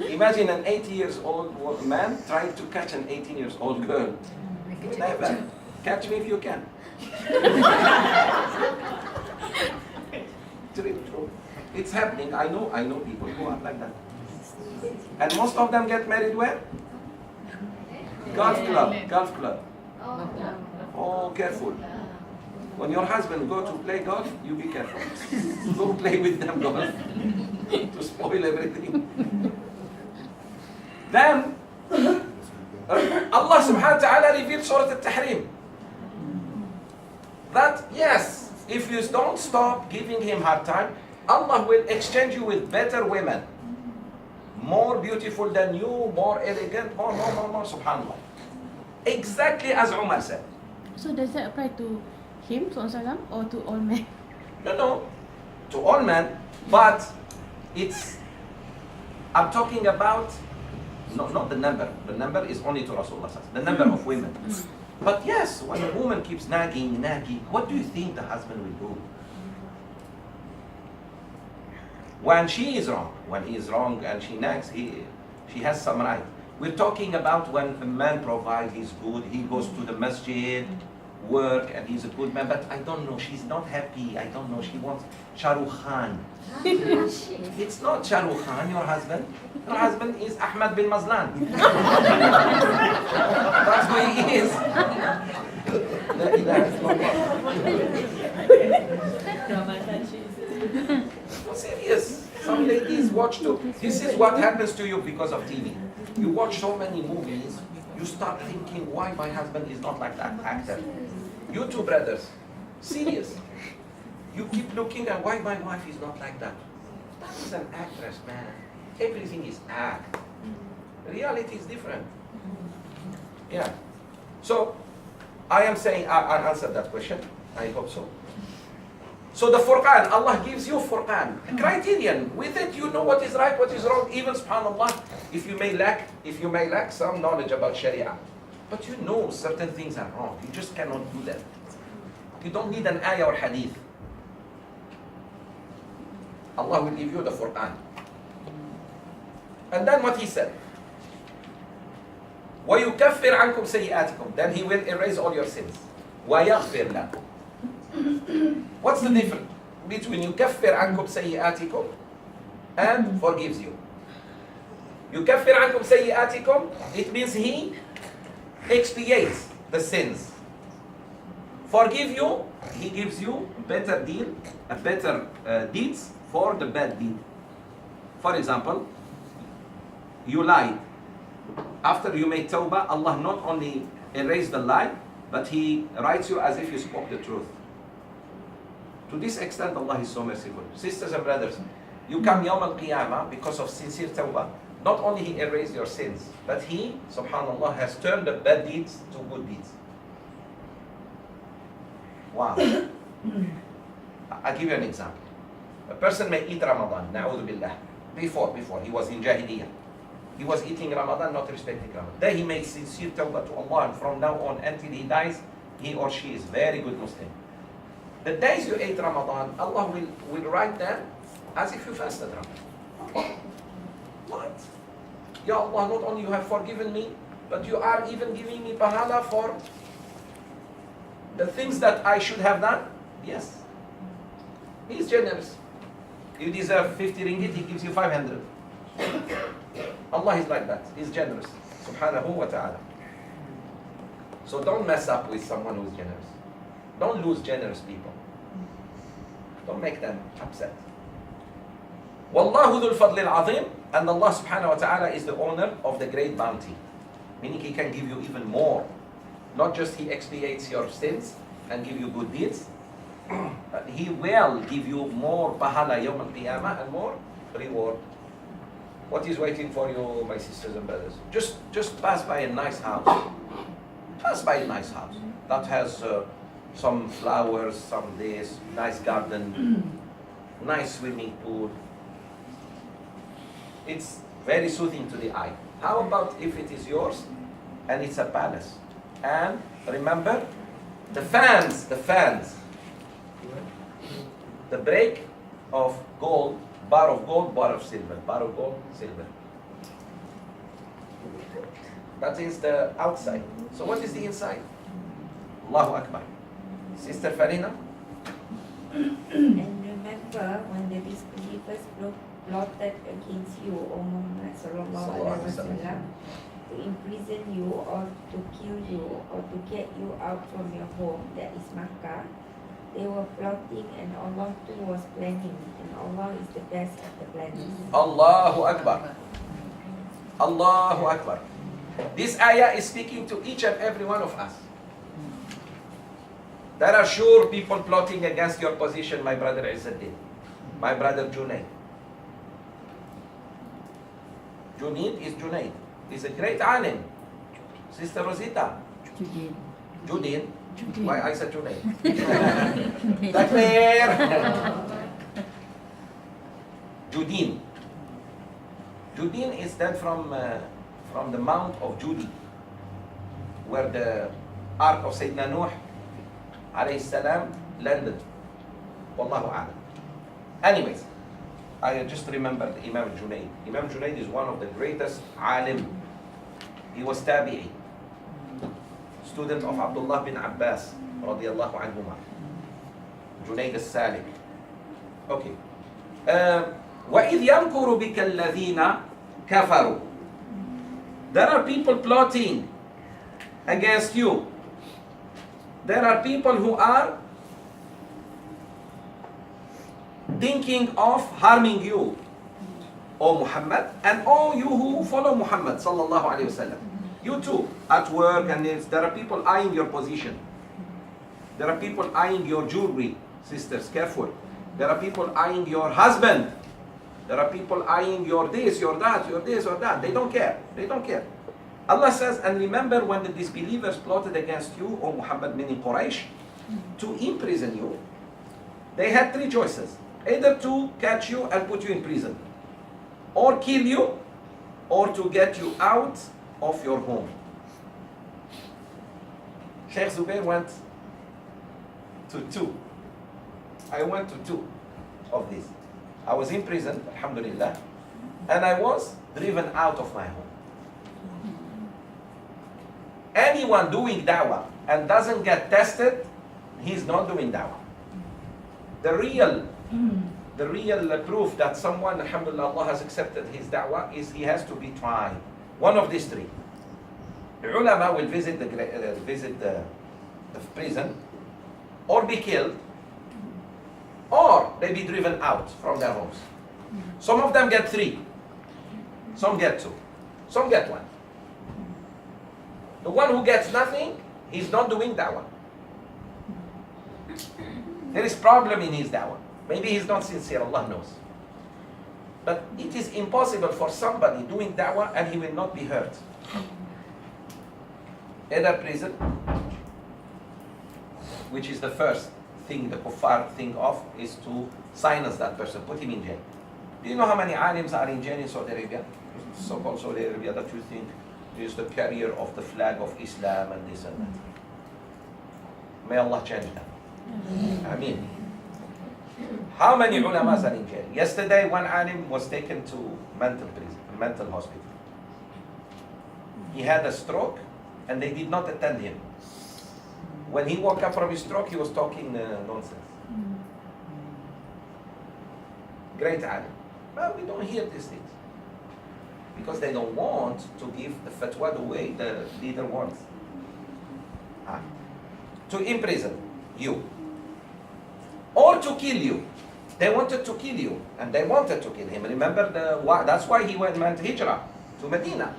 Imagine an 80 years old man trying to catch an 18 years old girl. Never. Catch me if you can. True. It's happening. I know people who are like that. And most of them get married where? Golf club. Oh, careful. When your husband go to play golf, you be careful. Don't play with them golf to spoil everything. Then Allah subhanahu wa ta'ala revealed Surah Al-Tahrim. That yes, if you don't stop giving him hard time, Allah will exchange you with better women. More beautiful than you, more elegant, more, subhanAllah. Exactly as Umar said. So does that apply to him, SAW, or to all men? No, to all men, but I'm talking about, not the number. The number is only to Rasulullah, the number of women. But yes, when a woman keeps nagging, what do you think the husband will do? When she is wrong, when he is wrong and she nags, she has some right. We're talking about when a man provides, he's good, he goes to the masjid, work, and he's a good man, but I don't know, she's not happy, I don't know, she wants Shah Rukh Khan. It's not Shah Rukh Khan, your husband. Your husband is Ahmad bin Mazlan. That's who he is. La ilaha illallah. No, serious. Some ladies watch too. This is what happens to you because of TV. You watch so many movies, you start thinking, why my husband is not like that actor? You two brothers, serious. You keep looking at why my wife is not like that. That is an actress, man. Everything is act. Reality is different. Yeah. So, I am saying, I answered that question. I hope so. So the Furqan, Allah gives you Furqan, a criterion. With it, you know what is right, what is wrong. Even, subhanAllah, if you may lack some knowledge about Sharia, but you know certain things are wrong. You just cannot do that. You don't need an ayah or hadith. Allah will give you the Furqan. And then what he said, وَيُكَفِّرْ عَنْكُمْ سَيِّئَاتِكُمْ. Then he will erase all your sins. وَيَغْفِرْ لَكُمْ. What's the difference between يُكَفِّرْ عَنْكُمْ سَيِّئَاتِكُمْ and forgives you? يُكَفِّرْ عَنْكُمْ سَيِّئَاتِكُمْ, it means he expiates the sins. Forgive you, he gives you better deal, a better deeds for the bad deed. For example, you lied. After you made tawbah, Allah not only erased the lie, but He writes you as if you spoke the truth. To this extent, Allah is so merciful. Sisters and brothers, you come Yawm al-Qiyamah because of sincere tawbah. Not only He erased your sins, but He, subhanAllah, has turned the bad deeds to good deeds. Wow. I'll give you an example. A person may eat Ramadan, na'udhu billah. Before, he was in Jahiliyyah. He was eating Ramadan, not respecting Ramadan. Then he made sincere tawbah to Allah, and from now on until he dies, he or she is very good Muslim. The days you ate Ramadan, Allah will write them as if you fasted Ramadan. What? Ya Allah, not only you have forgiven me, but you are even giving me pahala for the things that I should have done? Yes. He is generous. You deserve 50 ringgit, He gives you 500. Allah is like that. He's generous. Subhanahu wa ta'ala. So don't mess up with someone who is generous. Don't lose generous people. Don't make them upset. Wallahu dhul fadlil azim. And Allah subhanahu wa ta'ala is the owner of the great bounty. Meaning He can give you even more. Not just He expiates your sins and give you good deeds. He will give you more pahala yawm al-qiyamah and more reward. What is waiting for you, my sisters and brothers? Just pass by a nice house. Pass by a nice house that has some flowers, some this, nice garden, nice swimming pool. It's very soothing to the eye. How about if it is yours and it's a palace? And remember, the fans, the break of gold, bar of gold, bar of silver, bar of gold, silver. That is the outside. So what is the inside? Allahu Akbar. Sister Farina? And remember when the disbelievers plotted against you, O Muhammad sallallahu alaihi wasallam, to imprison you or to kill you or to get you out from your home, that is Makkah. They were plotting and Allah too was planning, and Allah is the best of the planners. Allahu Akbar. Allahu Akbar. This ayah is speaking to each and every one of us. There are sure people plotting against your position, my brother Izzuddin, my brother Junaid. Junaid is Junaid. He's a great alim. Sister Rosita. Judin. Why I said Junaid? Takbir. Judin. Judin is that from the Mount of Judi, where the Ark of Sayyidina Nuh alayhi salam landed. Wallahu a'lam. Anyways, I just remembered Imam Junaid. Imam Junaid is one of the greatest alim. He was tabi'i, student of Abdullah bin Abbas radiyallahu anhuma. Junaid al-Salik. Okay. وَإِذْ يَمْكُرُ بِكَ الَّذِينَ كَفَرُوا. There are people plotting against you. There are people who are thinking of harming you, O Muhammad, and all you who follow Muhammad sallallahu alaihi wasallam. You too, at work, and there are people eyeing your position. There are people eyeing your jewelry, sisters, careful. There are people eyeing your husband. There are people eyeing your this, your that, your this or that. They don't care. They don't care. Allah says, and remember when the disbelievers plotted against you, O Muhammad, meaning Quraysh, to imprison you, they had three choices. Either to catch you and put you in prison, or kill you, or to get you out of your home. Sheikh Zoubir went to two. I went to two of these. I was in prison, alhamdulillah, and I was driven out of my home. Anyone doing da'wah and doesn't get tested, he's not doing da'wah. The real proof that someone, alhamdulillah, Allah has accepted his da'wah is he has to be tried. One of these three. The ulama will visit the prison, or be killed, or they be driven out from their homes. Some of them get 3, some get 2, some get 1. The one who gets nothing, He's not doing da'wah. There is problem in his da'wah. Maybe he's not sincere, Allah knows. But it is impossible for somebody doing da'wah and he will not be hurt. Either prison, which is the first thing the kuffar think of, is to silence that person, put him in jail. Do you know how many alims are in jail in Saudi Arabia? So-called Saudi Arabia that you think is the carrier of the flag of Islam and this and that. May Allah change that. Ameen. How many ulamas are in jail? Yesterday, one alim was taken to mental hospital. He had a stroke and they did not attend him. When he woke up from his stroke, he was talking nonsense. Great alim. But we don't hear these things. Because they don't want to give the fatwa the way the leader wants. To imprison you. Or to kill you. They wanted to kill you. And they wanted to kill him. Remember, that's why he went hijrah to Medina.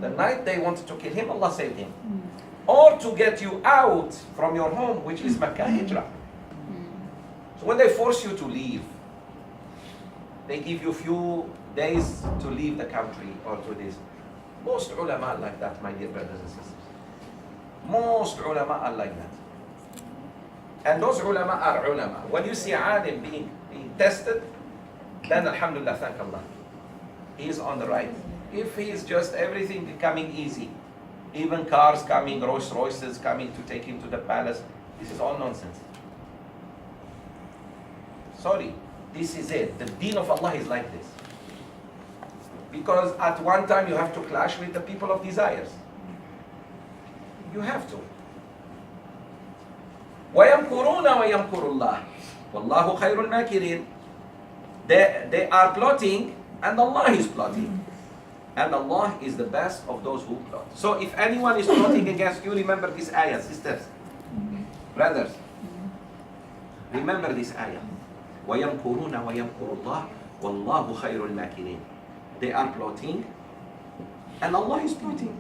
The night they wanted to kill him, Allah saved him. Or to get you out from your home, which is Makkah hijrah. So when they force you to leave, they give you few days to leave the country or to this. Most ulama are like that, my dear brothers and sisters. Most ulama are like that. And those ulama are ulama. When you see alim being tested, then alhamdulillah, thank Allah. He is on the right. If he is just everything becoming easy, even cars coming, Rolls Royces coming to take him to the palace, this is all nonsense. Sorry, this is it. The deen of Allah is like this. Because at one time you have to clash with the people of desires. You have to. وَيَمْكُرُونَ وَيَمْكُرُ اللَّهِ وَاللَّهُ خَيْرُ الْمَاكِرِينَ. They are plotting and Allah is plotting. And Allah is the best of those who plot. So if anyone is plotting against you, remember this ayah, sisters, brothers. Remember this ayah. وَيَمْكُرُونَ وَيَمْكُرُ اللَّهِ وَاللَّهُ خَيْرُ الْمَاكِرِينَ. They are plotting and Allah is plotting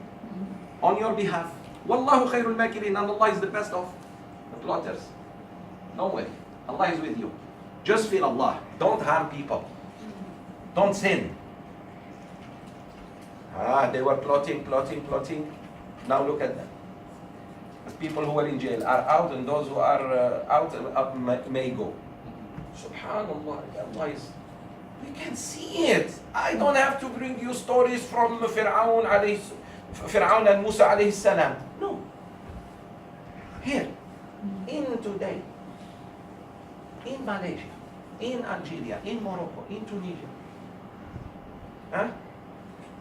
on your behalf. وَاللَّهُ خَيْرُ الْمَاكِرِينَ. And Allah is the best of the plotters. No way. Allah is with you. Just fear Allah. Don't harm people. Don't sin. They were plotting. Now look at them. The people who were in jail are out, and those who are out may go. Subhanallah, Allah is. We can see it. I don't have to bring you stories from Fir'aun and Musa alayhi salam. No. Here, in today, in Malaysia, in Algeria, in Morocco, in Tunisia.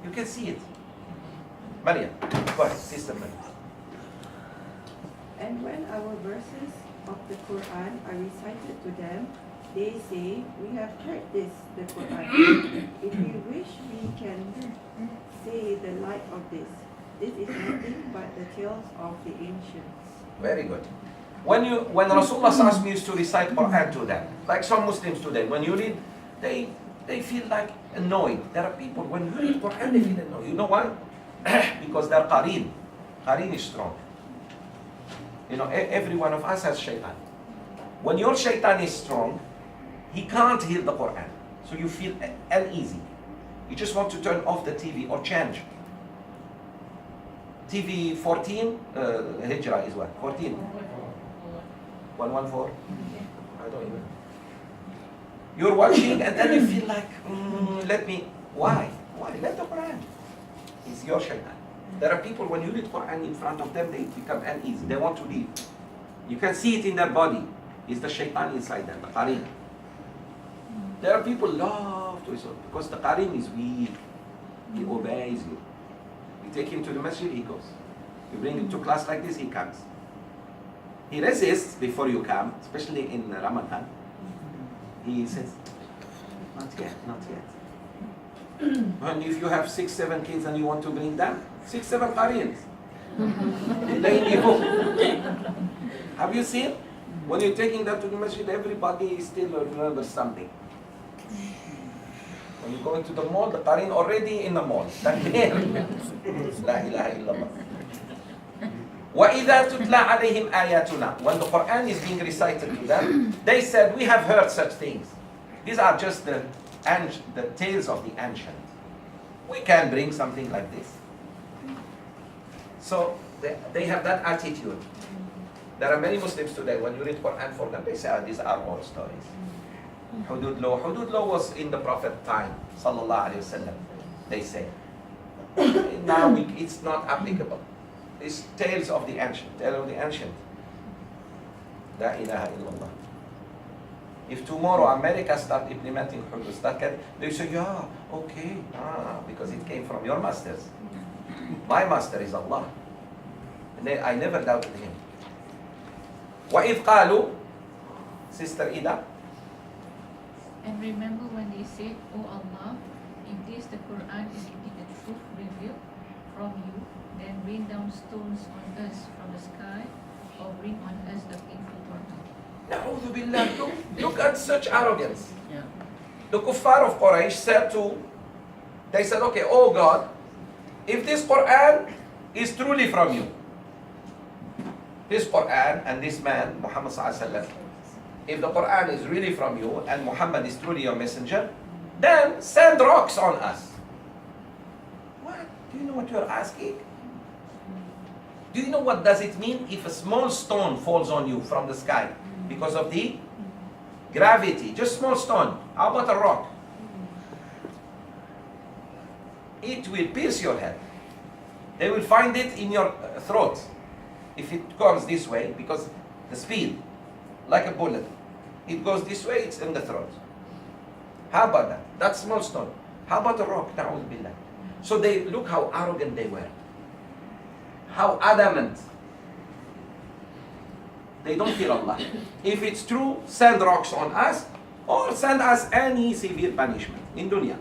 You can see it. Maria, go ahead, Sister Maria. And when our verses of the Quran are recited to them, they say, we have heard this, the Quran. If we wish, we can say the like of this. This is nothing but the tales of the ancients. Very good. When Rasulullah used to recite Quran to them, like some Muslims today, when you read, they feel like annoyed. There are people, when you read Quran, they feel annoyed. You know why? Because their qareen. Qareen is strong. You know, every one of us has shaitan. When your shaitan is strong, he can't hear the Quran. So you feel uneasy. You just want to turn off the TV or change. TV 14, Hijrah is what? 14? 114? I don't even. You're watching and then you feel like, why? Let the Quran. It's your shaitan. There are people, when you read Quran in front of them, they become uneasy. They want to leave. You can see it in their body. It's the shaitan inside them, the qareen. There are people love to listen because the qareen is weak. He obeys you. You take him to the masjid, he goes. You bring him to class like this, he comes. He resists before you come, especially in Ramadan. He says, not yet. And if you have 6, 7 kids and you want to bring them, 6, 7 qareens. Have you seen? When you're taking them to the masjid, everybody still remembers something. When you go into the mall, the qareen already in the mall. La ilaha illallah. وَإِذَا تُتْلَى عَلَيْهِمْ آيَاتُنَا. When the Quran is being recited to them, they said, we have heard such things. These are just the tales of the ancient. We can bring something like this. So they have that attitude. There are many Muslims today, when you read Quran for them, they say, these are all stories. Hudud law was in the Prophet time, sallallahu alayhi wasallam, they say. Now it's not applicable. It's tales of the ancient, La ilaha illallah. If tomorrow America start implementing hudud, they say, yeah, okay, because it came from your masters. My master is Allah. And I never doubted him. وَإِذْ قَالُوا, Sister Ida. And remember when they said, O Allah, if this the Quran is indeed the truth revealed from you, then rain down stones on us from the sky, or bring on us a painful torment. Na'udhu billah. Look at such arrogance. Yeah. The kuffar of Quraysh said, okay, oh God, if this Quran is truly from you, this Quran and this man, Muhammad sallallahu alaihi wasallam, if the Quran is really from you and Muhammad is truly your messenger, then send rocks on us. What? Do you know what you're asking? Do you know what does it mean if a small stone falls on you from the sky because of the gravity? Just small stone. How about a rock? It will pierce your head. They will find it in your throat if it comes this way, because the speed, like a bullet, it goes this way, it's in the throat. How about that? That small stone. How about a rock? Na'udhu billah. So they look how arrogant they were. How adamant. They don't fear Allah. If it's true, send rocks on us, or send us any severe punishment in dunya.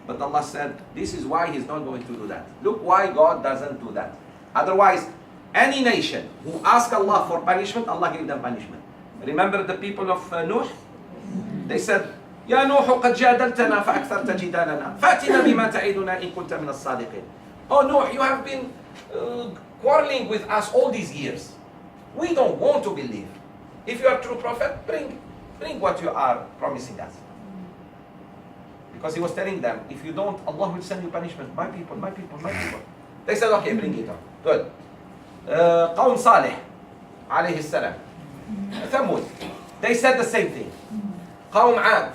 But Allah said, this is why He's not going to do that. Look why God doesn't do that. Otherwise, any nation who ask Allah for punishment, Allah gave them punishment. Remember the people of Nuh? They said, يا نوح قد جادلتنا فأكثرت جدالنا فأتنا بما تعدنا إن كنت من الصادقين. Oh Nuh, you have been quarreling with us all these years. We don't want to believe. If you are a true prophet, bring what you are promising us. Because he was telling them, if you don't, Allah will send you punishment. My people, my people, my people. They said, okay, bring it on. Good. قوم صالح عليه السلام. ثمود. They said the same thing. قوم عاد.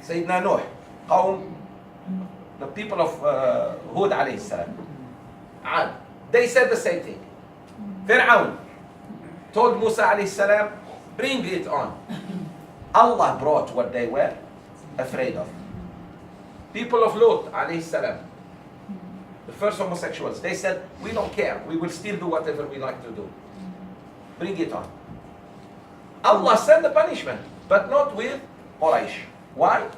Sayyidina Nuh. قوم, the people of Hud عليه السلام. عاد. They said the same thing. Fir'aun told Musa عليه السلام, bring it on. Allah brought what they were afraid of. People of Lot عليه السلام, the first homosexuals, they said, we don't care, we will still do whatever we like to do. Bring it on. Allah sent the punishment, but not with Quraysh. Why?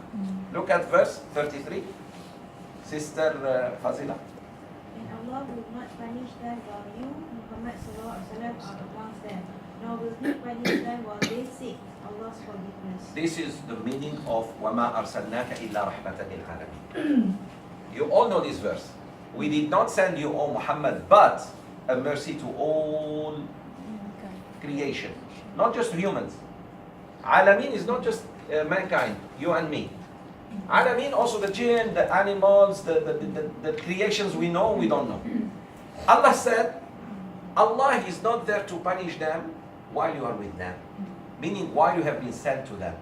Look at verse 33. Sister Fazila. And Allah will not punish them while you, Muhammad sallallahu alaihi wasallam, are amongst them, nor will He punish them while they seek Allah's forgiveness. This is the meaning of وَمَا أَرْسَلْنَاكَ إِلَّا رَحْمَةً لِلْعَالَمِينَ. You all know this verse. We did not send you, O Muhammad, but a mercy to all creation, not just humans. Alameen is not just mankind, you and me. Alameen also the jinn, the animals, the creations we know, we don't know. Allah said, Allah is not there to punish them while you are with them. Meaning while you have been sent to them.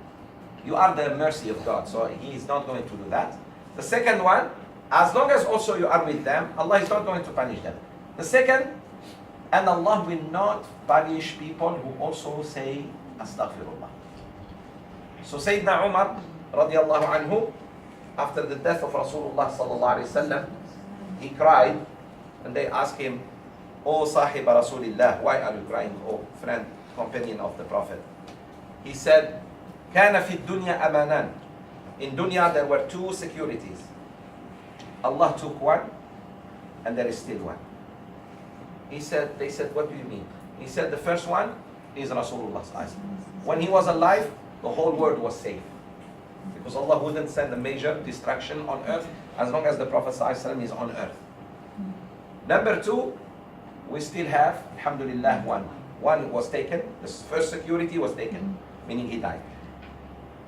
You are the mercy of God, so He is not going to do that. The second one, as long as also you are with them, Allah is not going to punish them. The second, and Allah will not punish people who also say Astaghfirullah. So Sayyidina Umar radiallahu anhu, after the death of Rasulullah sallallahu alayhi wasallam, he cried, and they asked him, O Sahib Rasulillah, why are you crying, O friend, companion of the Prophet? He said, كان في الدنيا أمانان. In dunya there were two securities. Allah took one, and there is still one. They said, what do you mean? He said, the first one is Rasulullah. When he was alive, the whole world was safe. Because Allah wouldn't send a major destruction on earth as long as the Prophet is on earth. Number two, We still have, alhamdulillah, one. One was taken, the first security was taken, meaning he died.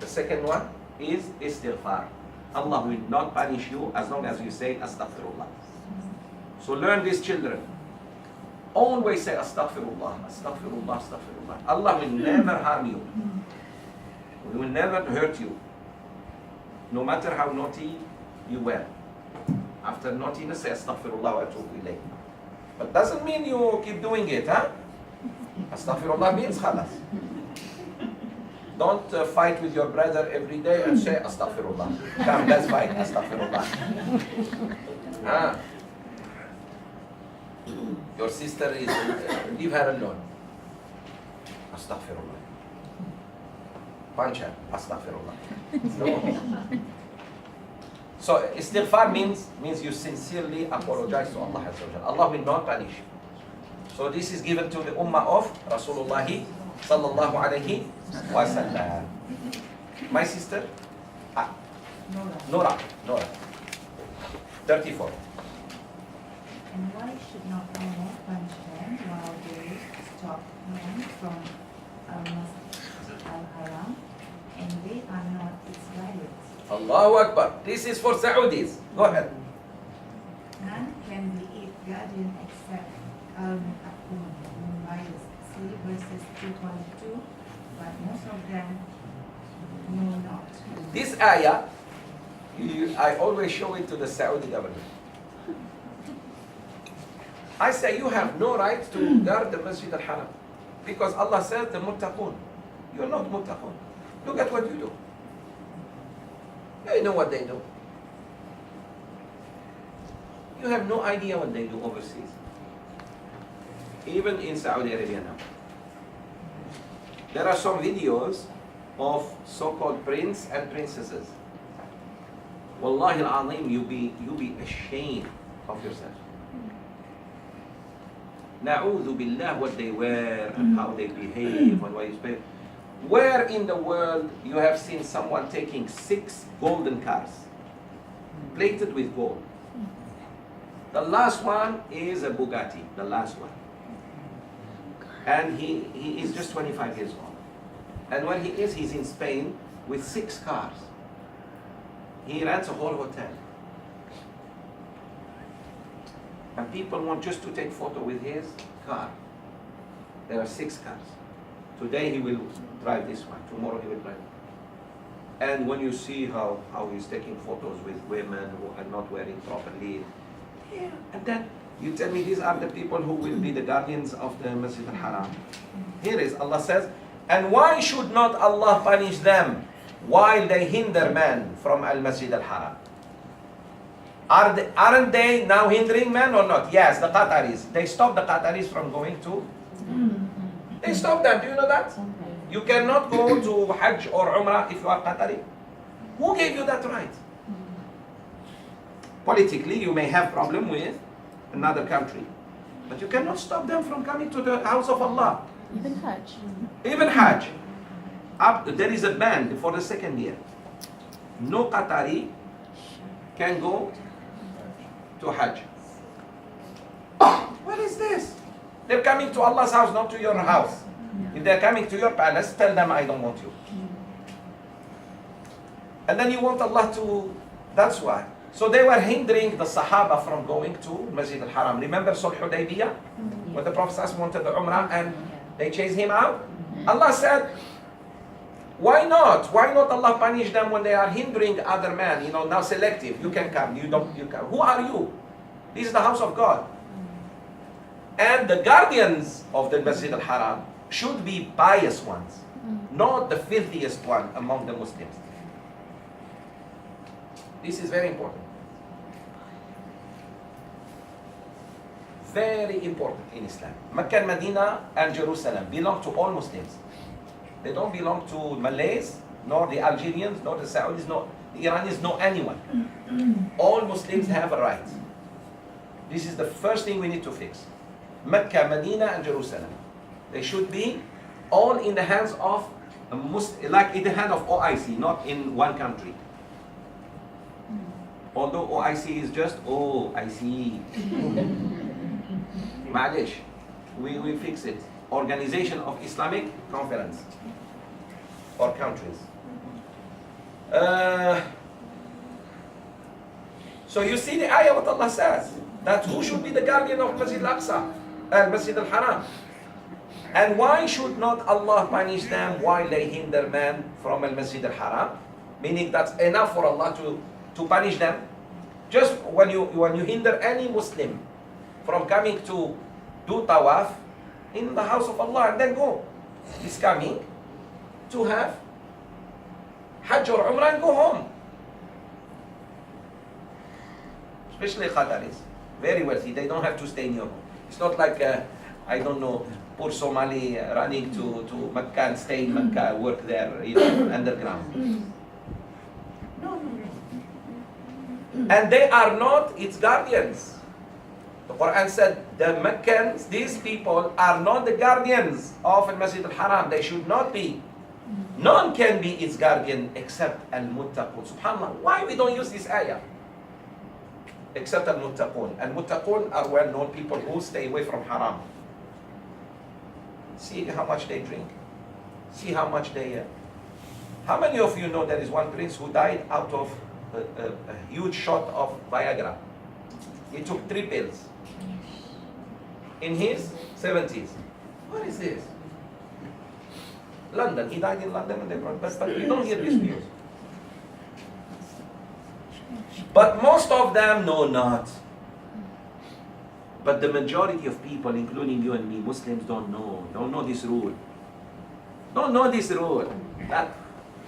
The second one is istighfar. Allah will not punish you as long as you say astaghfirullah. So learn this, children. Always say astaghfirullah, astaghfirullah, astaghfirullah. Allah will never harm you. He will never hurt you. No matter how naughty you were. After naughtiness, say astaghfirullah wa atubu ilayh. But doesn't mean you keep doing it, huh? Astaghfirullah means khalas. Don't fight with your brother every day and say astaghfirullah. Come, let's fight, astaghfirullah. Ah. Your sister is, leave her alone. Astaghfirullah. Punch her, astaghfirullah. No. So istighfar means you sincerely apologize to Allah Azza wa Jalla. Allah will not punish you. So this is given to the ummah of Rasulullah sallallahu alayhi wa sallam. My sister? Nora. 34. And why should not Allah punish them while they stop men from Al-Masjid Al-Haram and they are not its rivals? Allahu Akbar. This is for Saudis. Go ahead. None can be its guardian except Al-Mu'aqqun. See verses 222, but most of them know not. This ayah, I always show it to the Saudi government. I say you have no right to guard the Masjid al-Haram because Allah says the muttaqun. You're not muttaqun. Look at what you do. You know what they do. You have no idea what they do overseas. Even in Saudi Arabia now. There are some videos of so-called prince and princesses. Wallahi al-azim, you be ashamed of yourself. Na'udhu billah, what they wear and how they behave and what you speak. Where in the world you have seen someone taking 6 golden cars, plated with gold? The last one is a Bugatti, the last one. And he is just 25 years old. And when he's in Spain with 6 cars. He rents a whole hotel. And people want just to take photo with his car. There are 6 cars. Today he will drive this one. Tomorrow he will drive. And when you see how he's taking photos with women who are not wearing properly, yeah. And then you tell me these are the people who will be the guardians of the Masjid al-Haram. Here is Allah says, and why should not Allah punish them while they hinder man from al-Masjid al-Haram? Aren't they now hindering men or not? Yes, the Qataris. They stopped the Qataris from going to. They stopped them. Do you know that? You cannot go to Hajj or Umrah if you are Qatari. Who gave you that right? Politically, you may have problem with another country, but you cannot stop them from coming to the house of Allah. Even Hajj. Even Hajj. There is a ban for the 2nd year. No Qatari can go to Hajj. Oh, what is this? They're coming to Allah's house, not to your house. If they're coming to your palace, tell them I don't want you. And then you want Allah to, that's why. So they were hindering the Sahaba from going to Masjid al-Haram. Remember Sulh Hudaybiyah? When the Prophet wanted the Umrah and they chased him out? Allah said, why not? Why not Allah punish them when they are hindering other men? You know, now selective. You can come, you come. Who are you? This is the house of God. And the guardians of the Masjid al-Haram should be pious ones, not the filthiest one among the Muslims. This is very important. Very important in Islam. Mecca and Medina and Jerusalem belong to all Muslims. They don't belong to Malays, nor the Algerians, nor the Saudis, nor the Iranians, nor anyone. All Muslims have a right. This is the first thing we need to fix. Mecca, Medina, and Jerusalem. They should be all in the hands of a Muslim, like in the hand of OIC, not in one country. Although OIC is just OIC. معلش, we fix it. Organization of Islamic Conference or countries. So you see the ayah what Allah says, that who should be the guardian of Masjid al-Aqsa and Masjid al-Haram. And why should not Allah punish them while they hinder man from al-Masjid al-Haram? Meaning that's enough for Allah to punish them. Just when you hinder any Muslim from coming to do tawaf in the house of Allah and then go. He's coming to have Hajj or Umrah and go home. Especially Qataris, very wealthy, they don't have to stay in your home. It's not like, I don't know, poor Somali running to Mecca and stay in Mecca, work there, underground. No. And they are not its guardians. The Quran said, the Meccans, these people are not the guardians of Al-Masjid al-Haram. They should not be. None can be its guardian except Al-Muttaqun. SubhanAllah, why we don't use this ayah? Except Al-Muttaqun. Al-Muttaqun are well-known people who stay away from haram. See how much they drink. See how much they... How many of you know there is one prince who died out of a huge shot of Viagra? He took 3 pills. In his 70s. What is this? London. He died in London and they brought, but you don't hear this news. But most of them know not. But the majority of people, including you and me, Muslims, don't know this rule. Don't know this rule. That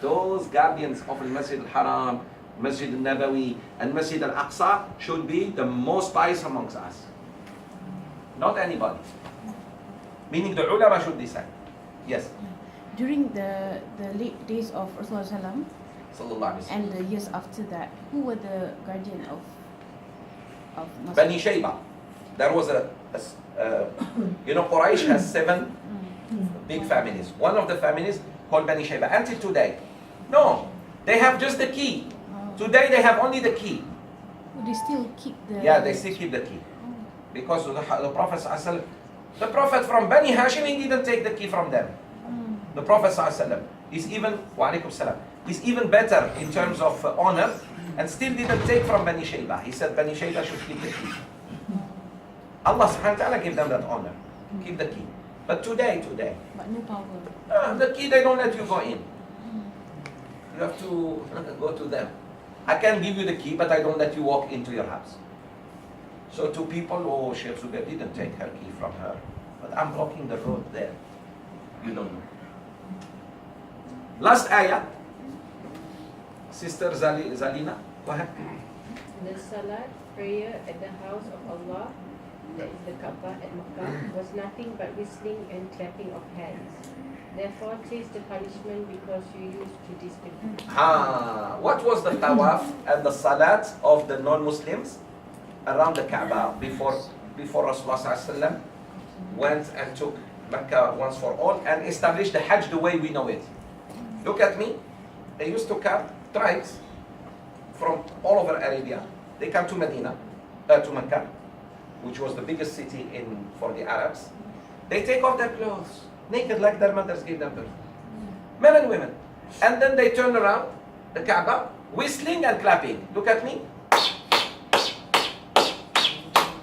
those guardians of Al-Masjid al-Haram, Masjid al-Nabawi, and Masjid al-Aqsa should be the most pious amongst us. Not anybody. Meaning the ulama should decide. Yes. During the late days of Rasulullah and the years after that, who were the guardian of Masjid? Bani Shayba. There was Quraysh has 7 big families. One of the families called Bani Shayba. Until today. No. They have just the key. Today they have only the key. They still keep the... Yeah, they still keep the key. Because the Prophet ﷺ, the Prophet from Bani Hashim, he didn't take the key from them. The Prophet ﷺ is even, wa alaikum salam, is even better in terms of honor and still didn't take from Bani Shayba. He said Bani Shayba should keep the key. Allah subhanahu wa ta'ala gave them that honor. Keep the key. But today. But no power. The key, they don't let you go in. You have to go to them. I can give you the key, but I don't let you walk into your house. So to people, oh, Sheikh Zoubir didn't take her key from her. But I'm blocking the road there. You don't know. Last ayah. Sister Zalina, go ahead. The salat prayer at the house of Allah, that is the Kaaba at Makkah, was nothing but whistling and clapping of hands. Therefore, taste the punishment because you used to disbelieve. What was the tawaf and the salat of the non-Muslims around the Kaaba before Rasulullah ﷺ went and took Mecca once for all and established the Hajj the way we know it? Look at me. They used to come, tribes from all over Arabia. They come to Medina, to Mecca, which was the biggest city for the Arabs. They take off their clothes, naked like their mothers gave them birth. Men and women. And then they turn around the Kaaba, whistling and clapping. Look at me.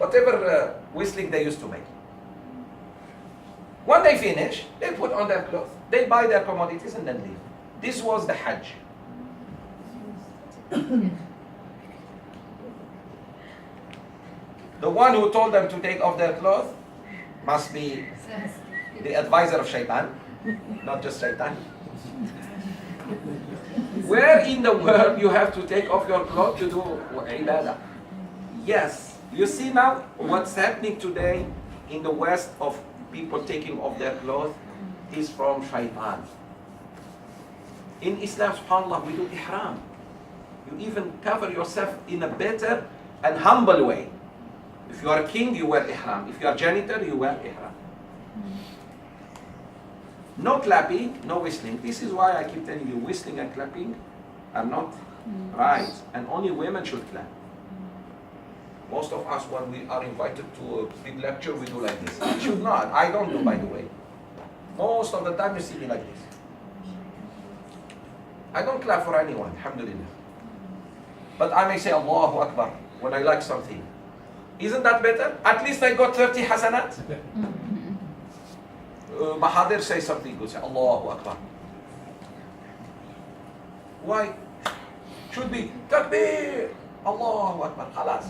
Whatever whistling they used to make. When they finish, they put on their clothes, they buy their commodities and then leave. This was the Hajj. The one who told them to take off their clothes must be the advisor of Shaitan, not just Shaitan. Where in the world you have to take off your clothes to do ibadah? Yes, you see now what's happening today in the West of people taking off their clothes is from Shaitan. In Islam, subhanAllah, we do ihram. You even cover yourself in a better and humble way. If you are a king, you wear ihram. If you are janitor, you wear ihram. No clapping, no whistling. This is why I keep telling you, whistling and clapping are not right. And only women should clap. Most of us, when we are invited to a big lecture, we do like this. We should not. I don't do, by the way. Most of the time you see me like this. I don't clap for anyone, alhamdulillah. But I may say Allahu Akbar when I like something. Isn't that better? At least I got 30 hasanat. Mahadir say something good, say Allahu Akbar. Why? Should be takbir, Allahu Akbar, khalas.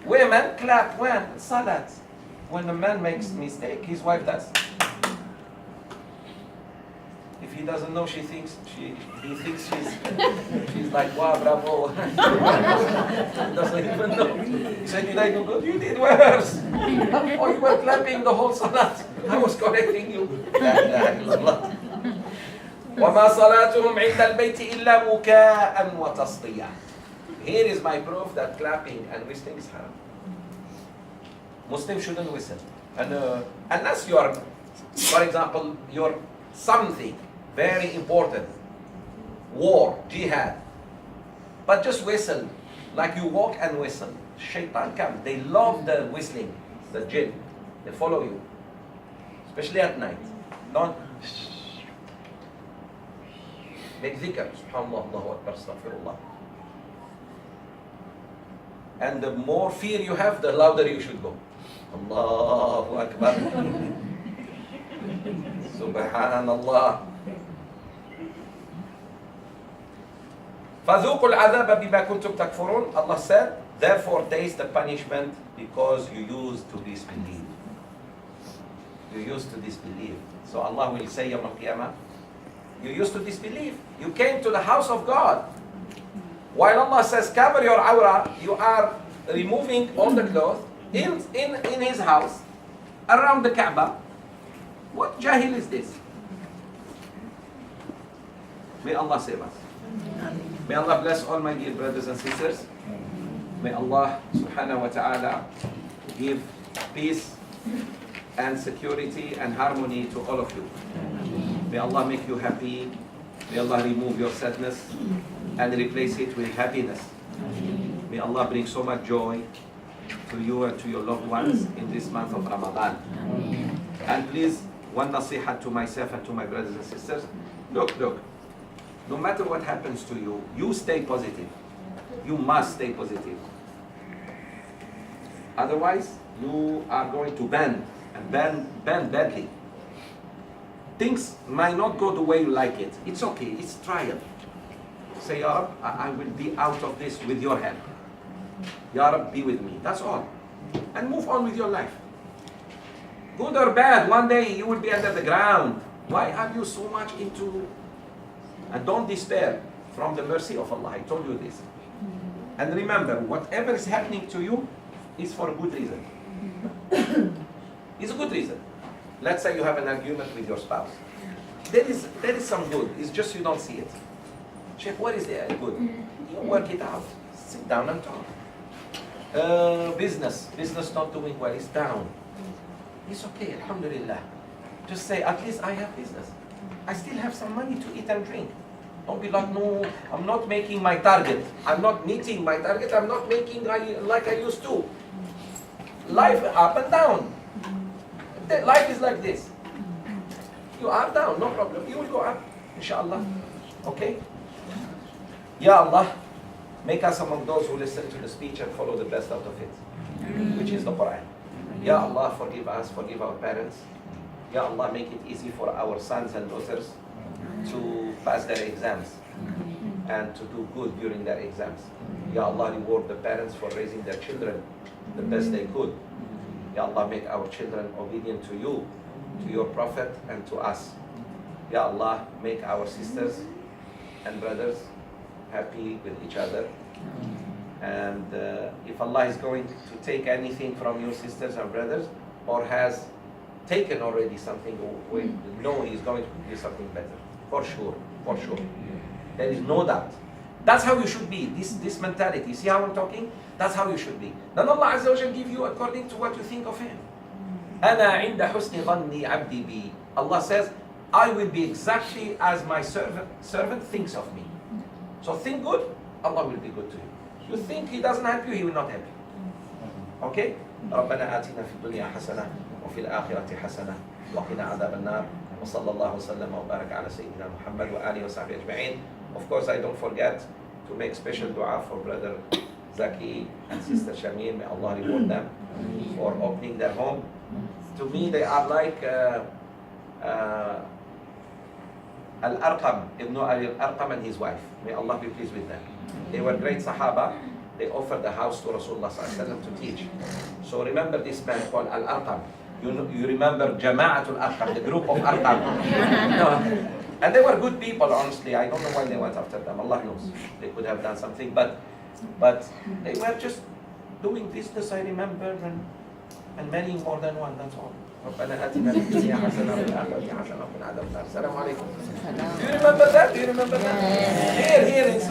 Women clap when? Salat. When a man makes mistake, his wife does. If he doesn't know, he thinks she's like, wow, bravo. He doesn't even know. He said, did I do good? You did worse. Oh, you were clapping the whole salat. I was correcting you. وَمَا صَلَاتُهُمْ عِنْدَ الْبَيْتِ إِلَّا مُكَاءً وَتَصْدِيًّا. Here is my proof that clapping and whistling is haram. Muslims shouldn't whistle. And unless you are, for example, you're something very important, war, jihad, but just whistle, like you walk and whistle. Shaitan comes. They love the whistling, the jinn. They follow you, especially at night. Don't make dhikr. Subhanallah, Allahu Akbar, astaghfirullah. And the more fear you have, the louder you should go. Allahu Akbar. Subhanallah. فَذُوقُوا الْعَذَابَ بِمَا كُنْتُمْ تَكْفُرُونَ. Allah said, therefore taste the punishment because you used to disbelieve. You used to disbelieve. So Allah will say, Yawm al-Qiyamah, you used to disbelieve. You came to the house of God. While Allah says, cover your awrah, you are removing all the clothes in His house, around the Kaaba. What jahil is this? May Allah save us. May Allah bless all my dear brothers and sisters. May Allah subhanahu wa ta'ala give peace and security and harmony to all of you. May Allah make you happy. May Allah remove your sadness and replace it with happiness. May Allah bring so much joy to you and to your loved ones in this month of Ramadan. And please, one nasiha to myself and to my brothers and sisters. Look, no matter what happens to you, you stay positive. You must stay positive. Otherwise, you are going to bend badly. Things might not go the way you like it. It's okay, it's trial. Say, Ya Rab, I will be out of this with your help. Ya Rab, be with me. That's all. And move on with your life. Good or bad, one day you will be under the ground. Why are you so much into... And don't despair from the mercy of Allah. I told you this. And remember, whatever is happening to you is for a good reason. It's a good reason. Let's say you have an argument with your spouse. There is some good. It's just you don't see it. Sheikh, what is there good? You work it out. Sit down and talk. Business not doing well. It's down. It's okay, alhamdulillah. Just say, at least I have business. I still have some money to eat and drink. Don't be like, no, I'm not making my target. I'm not meeting my target. I'm not making like I used to. Life up and down. Life is like this. You are down, no problem. You will go up, inshallah. Okay? Ya Allah, make us among those who listen to the speech and follow the best out of it, which is the Quran. Ya Allah, forgive us, forgive our parents. Ya Allah, make it easy for our sons and daughters to pass their exams and to do good during their exams. Ya Allah, reward the parents for raising their children the best they could. Ya Allah, make our children obedient to you, to your Prophet, and to us. Ya Allah, make our sisters and brothers happy with each other. And if Allah is going to take anything from your sisters and brothers, or has taken already something, we know He is going to give something better. For sure, for sure. There is no doubt. That's how you should be, this mentality. See how I'm talking? That's how you should be. Then Allah Azza wa Jal give you according to what you think of Him. أَنَا عِنْدَ حُسْنِ ظَنِّي عَبْدِي بِي. Allah says, I will be exactly as my servant thinks of me. So think good, Allah will be good to you. You think he doesn't help you, he will not help you. Okay? ربنا آتنا في الدنيا حسنة وفي الآخرة حسنة وقنا عذاب النار وصلى الله وسلم وبارك على سيدنا محمد وآله وصحبه أجمعين. Of course, I don't forget to make special dua for brother Zaki and sister Shamim. May Allah reward them for opening their home. To me, they are like Al-Arqam, Ibn Al-Arqam and his wife. May Allah be pleased with them. They were great Sahaba. They offered the house to Rasulullah ﷺ to teach. So remember this man called Al-Arqam. You remember Jama'atul Arqam, the group of Arqam. No. And they were good people, honestly. I don't know why they went after them. Allah knows. They could have done something, but they were just doing business, I remember, and many more than one, that's all. ربنا آتنا في الدنيا حسنة وفي الآخرة حسنة وقنا عذاب النار. السلام عليكم. Do you remember that? Do you remember that? Here in